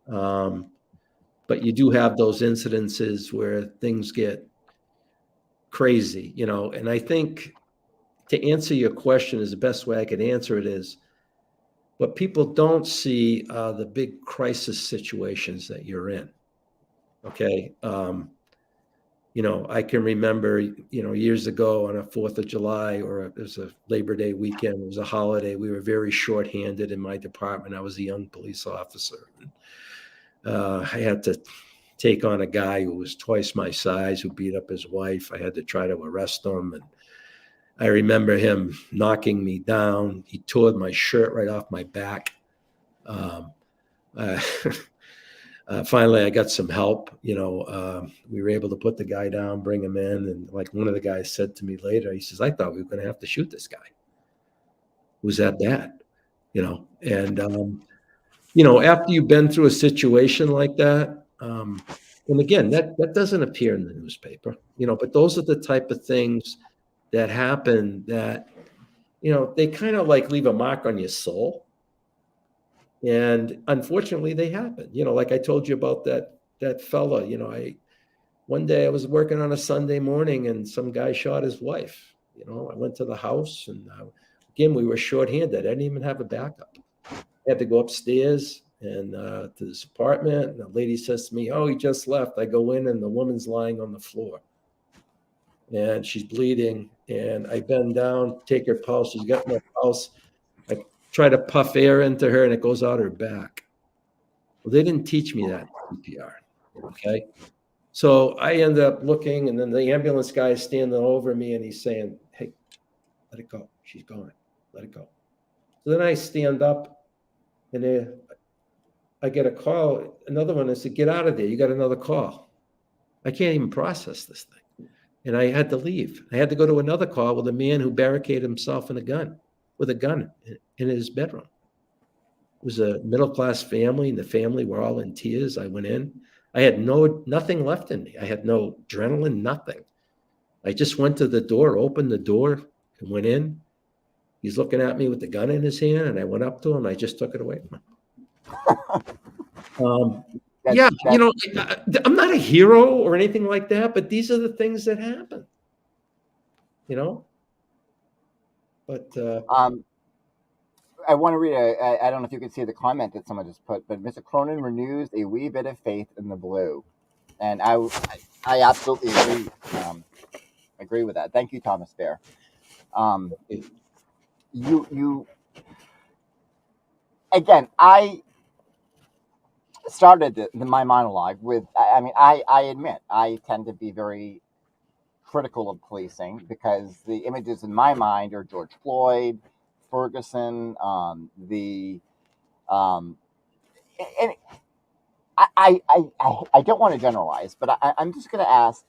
But you do have those incidences where things get crazy, and I think to answer your question is the best way I could answer it is what people don't see are the big crisis situations that you're in. Okay. I can remember, years ago on a 4th of July, or it was a Labor Day weekend, it was a holiday. We were very shorthanded in my department. I was a young police officer. I had to take on a guy who was twice my size, who beat up his wife. I had to try to arrest him. And I remember him knocking me down. He tore my shirt right off my back. Finally, I got some help. We were able to put the guy down, bring him in. And like one of the guys said to me later, he says, I thought we were going to have to shoot this guy. It was that bad, and after you've been through a situation like that, and again, that doesn't appear in the newspaper, but those are the type of things that happen that, they kind of like leave a mark on your soul. And unfortunately they happen, like I told you about that fella, one day I was working on a Sunday morning and some guy shot his wife. I went to the house and again, we were shorthanded. I didn't even have a backup. I had to go upstairs and to this apartment. And the lady says to me, oh, he just left. I go in and the woman's lying on the floor and she's bleeding. And I bend down, take her pulse. She's got no pulse. I try to puff air into her and it goes out her back. Well, they didn't teach me that in CPR. Okay. So I end up looking, and then the ambulance guy is standing over me and he's saying, hey, let it go. She's gone. Let it go. So then I stand up and I get a call, another one. I said, get out of there. You got another call. I can't even process this thing. And I had to leave. I had to go to another call with a man who barricaded himself with a gun in his bedroom. It was a middle-class family, and the family were all in tears. I went in. I had nothing left in me. I had no adrenaline, nothing. I just went to the door, opened the door, and went in. He's looking at me with the gun in his hand, and I went up to him. I just took it away from him. I'm not a hero or anything like that, but these are the things that happen. But I want to read I don't know if you can see the comment that someone just put, but Mr. Cronin renews a wee bit of faith in the blue. And I absolutely agree with that. Thank you, Thomas Fair. You again, I started my monologue with, I admit, I tend to be very critical of policing because the images in my mind are George Floyd, Ferguson, and I don't want to generalize, but I'm just going to ask.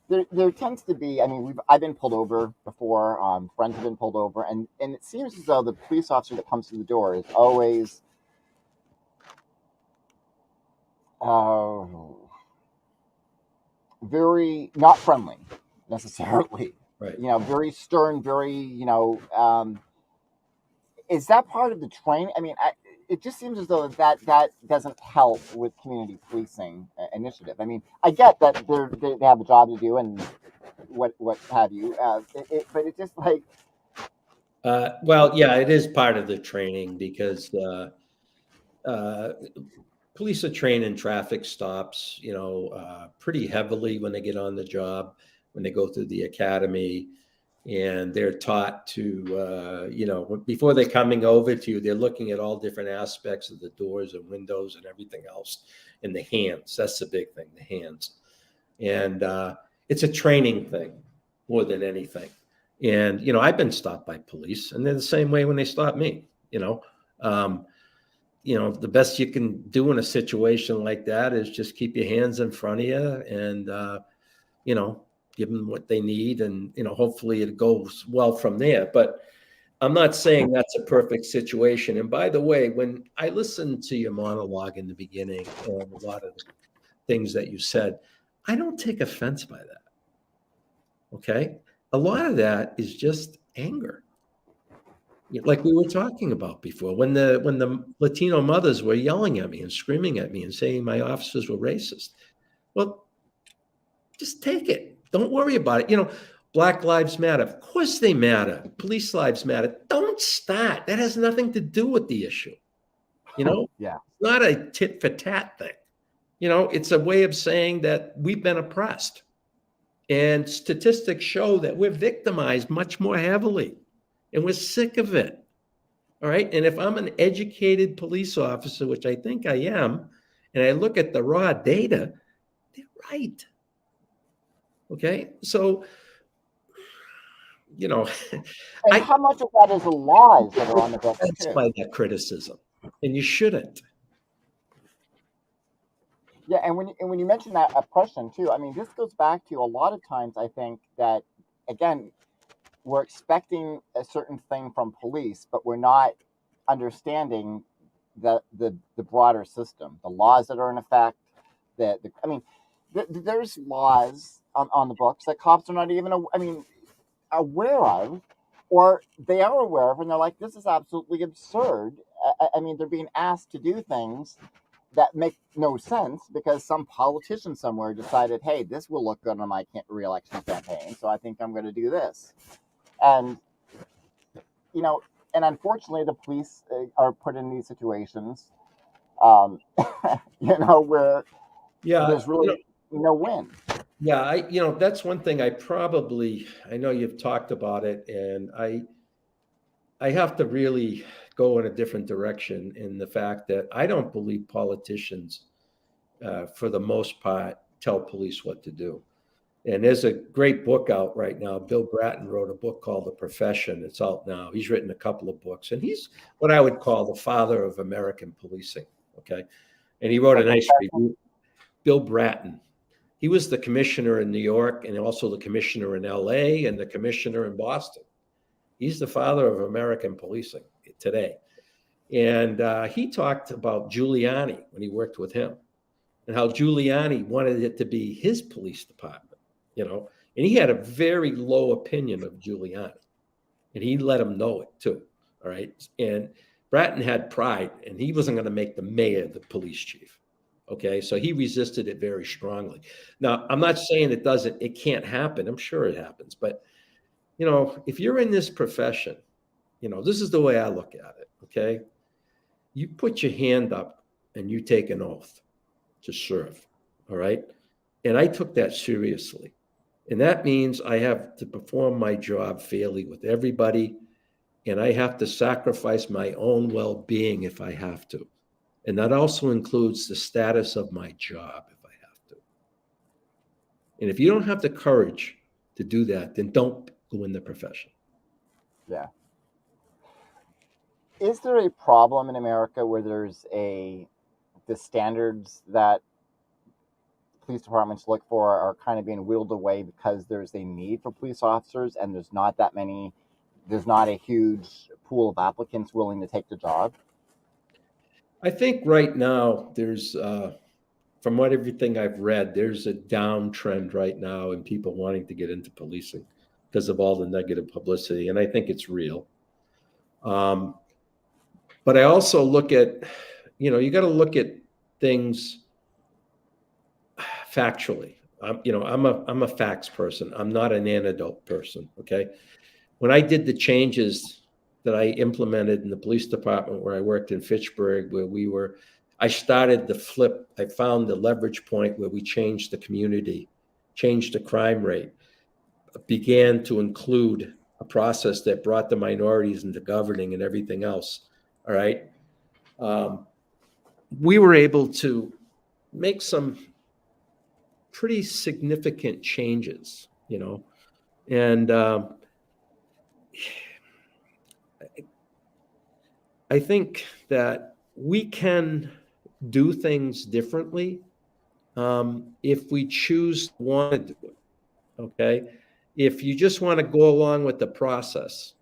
There tends to be. I mean, I've been pulled over before. Friends have been pulled over, and it seems as though the police officer that comes to the door is always uh, very not friendly necessarily. Right. Very stern, very is that part of the training? I mean, it just seems as though that doesn't help with community policing initiative. I mean, I get that they have a job to do and what have you, but it's just like Well, yeah, it is part of the training because police are trained in traffic stops, pretty heavily when they get on the job, when they go through the academy, and they're taught to, before they're coming over to you, they're looking at all different aspects of the doors and windows and everything else, and the hands. That's the big thing, the hands. And it's a training thing more than anything. And, I've been stopped by police, and they're the same way when they stop me, the best you can do in a situation like that is just keep your hands in front of you and, give them what they need. And, hopefully it goes well from there. But I'm not saying that's a perfect situation. And by the way, when I listened to your monologue in the beginning and a lot of the things that you said, I don't take offense by that. Okay. A lot of that is just anger. Like we were talking about before, when the Latino mothers were yelling at me and screaming at me and saying my officers were racist. Well, just take it. Don't worry about it. Black lives matter. Of course they matter. Police lives matter. Don't start. That has nothing to do with the issue. yeah, It's not a tit for tat thing. It's a way of saying that we've been oppressed. And statistics show that we're victimized much more heavily. And we're sick of it. All right. And if I'm an educated police officer, which I think I am, and I look at the raw data, they're right. Okay. So, and how much of that is the laws that are on the books too? By that criticism, and you shouldn't. Yeah, and when you mention that oppression too, I mean, this goes back to a lot of times. I think that again, we're expecting a certain thing from police, but we're not understanding the broader system, the laws that are in effect. There's laws on the books that cops are not even aware of, or they are aware of, and they're like, this is absolutely absurd. They're being asked to do things that make no sense because some politician somewhere decided, hey, this will look good on my re-election campaign, so I think I'm going to do this. And and unfortunately, the police are put in these situations, where there's really no win. Yeah, that's one thing I know you've talked about it, and I have to really go in a different direction in the fact that I don't believe politicians, for the most part, tell police what to do. And there's a great book out right now. Bill Bratton wrote a book called The Profession. It's out now. He's written a couple of books, and he's what I would call the father of American policing. Okay. And he wrote a nice review. Bill Bratton. He was the commissioner in New York and also the commissioner in LA and the commissioner in Boston. He's the father of American policing today. And he talked about Giuliani when he worked with him and how Giuliani wanted it to be his police department. And he had a very low opinion of Giuliani, and he let him know it too. All right. And Bratton had pride, and he wasn't going to make the mayor the police chief. Okay. So he resisted it very strongly. Now, I'm not saying it can't happen. I'm sure it happens. But, if you're in this profession, this is the way I look at it. Okay. You put your hand up and you take an oath to serve. All right. And I took that seriously. And that means I have to perform my job fairly with everybody. And I have to sacrifice my own well-being if I have to. And that also includes the status of my job if I have to. And if you don't have the courage to do that, then don't go in the profession. Yeah. Is there a problem in America where there's a the standards that police departments look for are kind of being whittled away because there's a need for police officers, and there's not a huge pool of applicants willing to take the job? I think right now there's, from what everything I've read, there's a downtrend right now in people wanting to get into policing because of all the negative publicity, and I think it's real. But I also look at, you got to look at things factually. I'm a facts person. I'm not an anecdote person. Okay. When I did the changes that I implemented in the police department where I worked in Fitchburg, I started the flip. I found the leverage point where we changed the community, changed the crime rate, began to include a process that brought the minorities into governing and everything else. All right. We were able to make some pretty significant changes, and I think that we can do things differently if we choose to want to do it. Okay. If you just want to go along with the process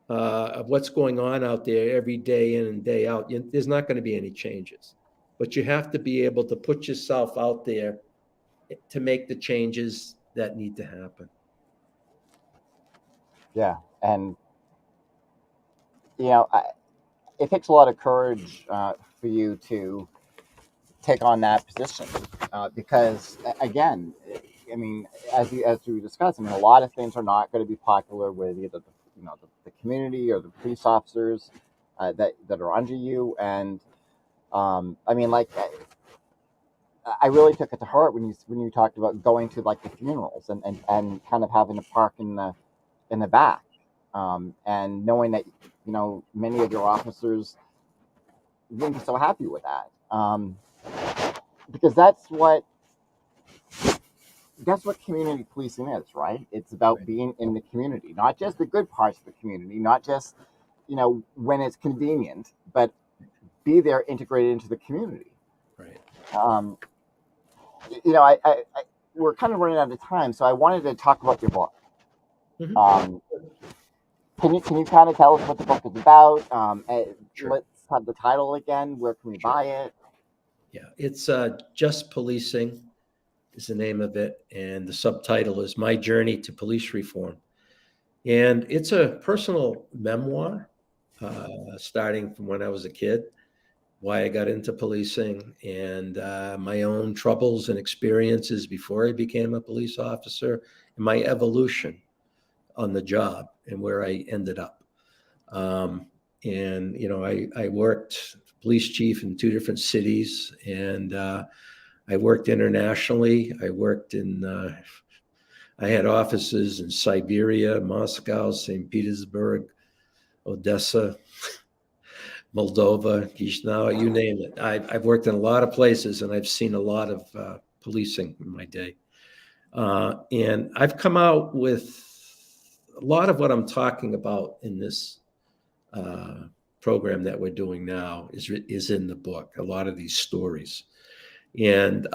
of what's going on out there every day in and day out, there's not going to be any changes. But you have to be able to put yourself out there to make the changes that need to happen. Yeah, and it takes a lot of courage for you to take on that position because, again, I mean, as we discussed, I mean, a lot of things are not going to be popular with either the community or the police officers that are under you, and I mean, like, I really took it to heart when you talked about going to like the funerals and kind of having to park in the back, and knowing that many of your officers wouldn't be so happy with that, because that's what community policing is, right? It's about being in the community, not just the good parts of the community, not just when it's convenient, but be there integrated into the community. Right. We're kind of running out of time, so I wanted to talk about your book. Mm-hmm. Can you kind of tell us what the book is about? Sure. Let's have the title again. Where can we buy it? Yeah, it's Just Policing is the name of it, and the subtitle is My Journey to Police Reform. And it's a personal memoir, starting from when I was a kid, why I got into policing, and my own troubles and experiences before I became a police officer, and my evolution on the job and where I ended up. I worked police chief in 2 different cities, and I worked internationally. I had offices in Siberia, Moscow, St. Petersburg, Odessa, Moldova, Chisinau, you name it. I've worked in a lot of places, and I've seen a lot of policing in my day. And I've come out with a lot of what I'm talking about in this program that we're doing now is in the book, a lot of these stories. And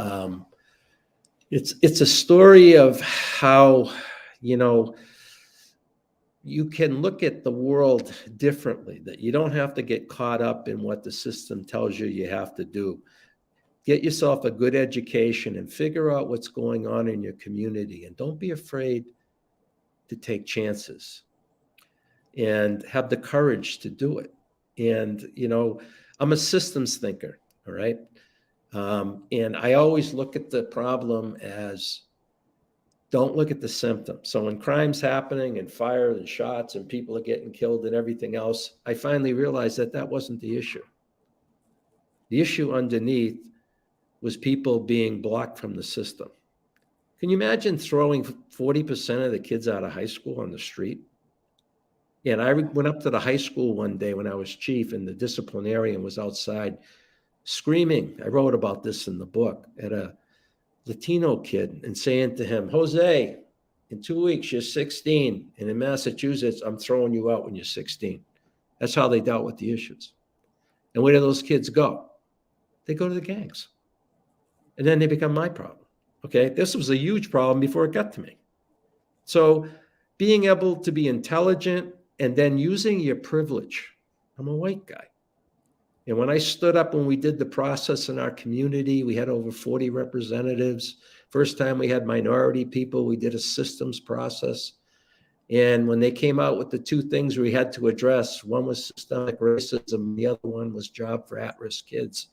it's a story of how, you can look at the world differently, that you don't have to get caught up in what the system tells you have to do. Get yourself a good education and figure out what's going on in your community, and don't be afraid to take chances and have the courage to do it. And, I'm a systems thinker. All right. And I always look at the problem as, don't look at the symptom. So when crime's happening and fire and shots and people are getting killed and everything else, I finally realized that wasn't the issue. The issue underneath was people being blocked from the system. Can you imagine throwing 40% of the kids out of high school on the street? And I went up to the high school one day when I was chief, and the disciplinarian was outside screaming. I wrote about this in the book, at a Latino kid, and saying to him, Jose, in 2 weeks, you're 16. And in Massachusetts, I'm throwing you out when you're 16. That's how they dealt with the issues. And where do those kids go? they go to the gangs. And then they become my problem. Okay. This was a huge problem before it got to me. So being able to be intelligent and then using your privilege. I'm a white guy. And when I stood up, when we did the process in our community, we had over 40 representatives. First time we had minority people, we did a systems process. And when they came out with the two things we had to address, one was systemic racism, the other one was job for at-risk kids.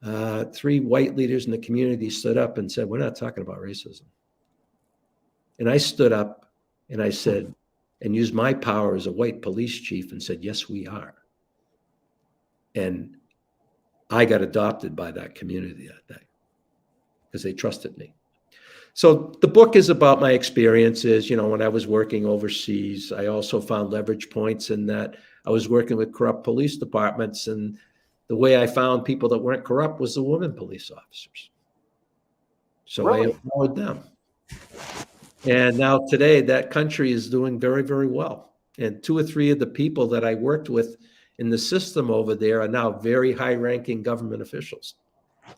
3 white leaders in the community stood up and said, we're not talking about racism. And I stood up and I said, and used my power as a white police chief and said, yes, we are. And I got adopted by that community that day because they trusted me. So the book is about my experiences. You know, when I was working overseas, I also found leverage points in that I was working with corrupt police departments, and the way I found people that weren't corrupt was the women police officers. So Really? I empowered them. And now today that country is doing very, very well. And 2 or 3 of the people that I worked with in the system over there are now very high-ranking government officials.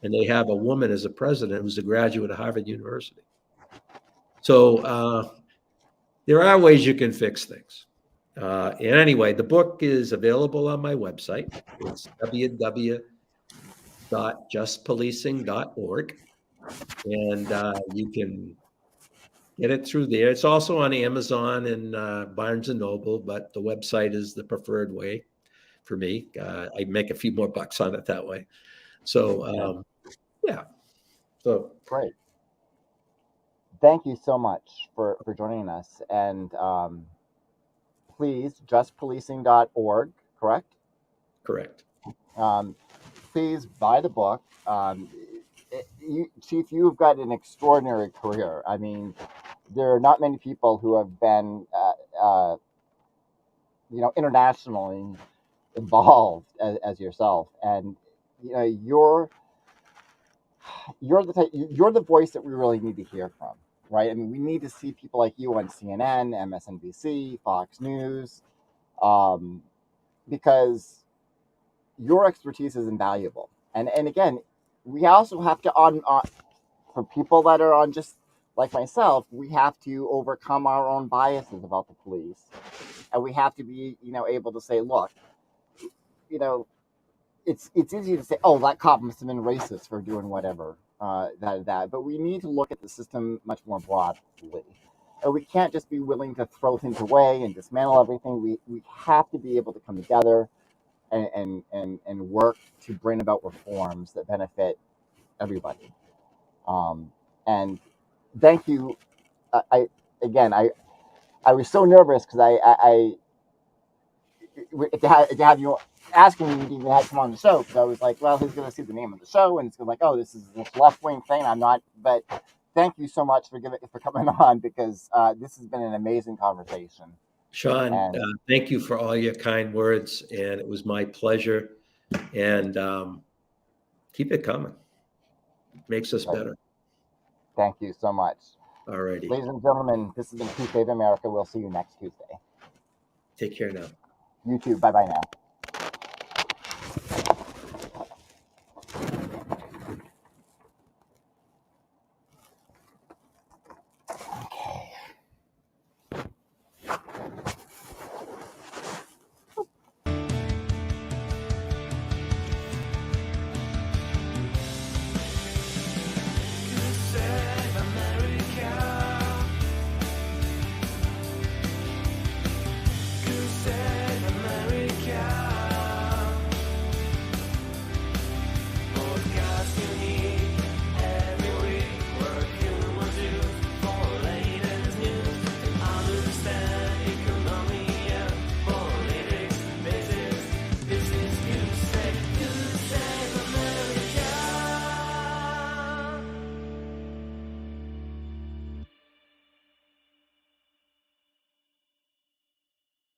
And they have a woman as a president who's a graduate of Harvard University. So there are ways you can fix things. And anyway, the book is available on my website. It's www.justpolicing.org. And you can get it through there. It's also on Amazon and Barnes and Noble, but the website is the preferred way for me. I make a few more bucks on it that way. So, yeah. So Great. Thank you so much for joining us. And please, justpolicing.org, correct? correct. Please buy the book. Chief, you've got an extraordinary career. I mean, there are not many people who have been, internationally involved as yourself, and you know, you're the voice that we really need to hear from, right? I mean, we need to see people like you on CNN, MSNBC, Fox News, because your expertise is invaluable. And again, we also have to for people that are on just like myself, we have to overcome our own biases about the police, and we have to be, able to say, look, it's easy to say, oh, that cop must have been racist for doing whatever, that. But we need to look at the system much more broadly. And we can't just be willing to throw things away and dismantle everything. We have to be able to come together and work to bring about reforms that benefit everybody. And thank you. I was so nervous because I to have you asking me to even have come on the show, because I was like, well, who's going to see the name of the show? And it's like, oh, this is this left wing thing. I'm not, but thank you so much for coming on, because this has been an amazing conversation. Sean, thank you for all your kind words, and it was my pleasure. And keep it coming. It makes us better. Thank you so much. All righty. Ladies and gentlemen, this has been Coup Save America. We'll see you next Tuesday. Take care now. You too. Bye-bye now.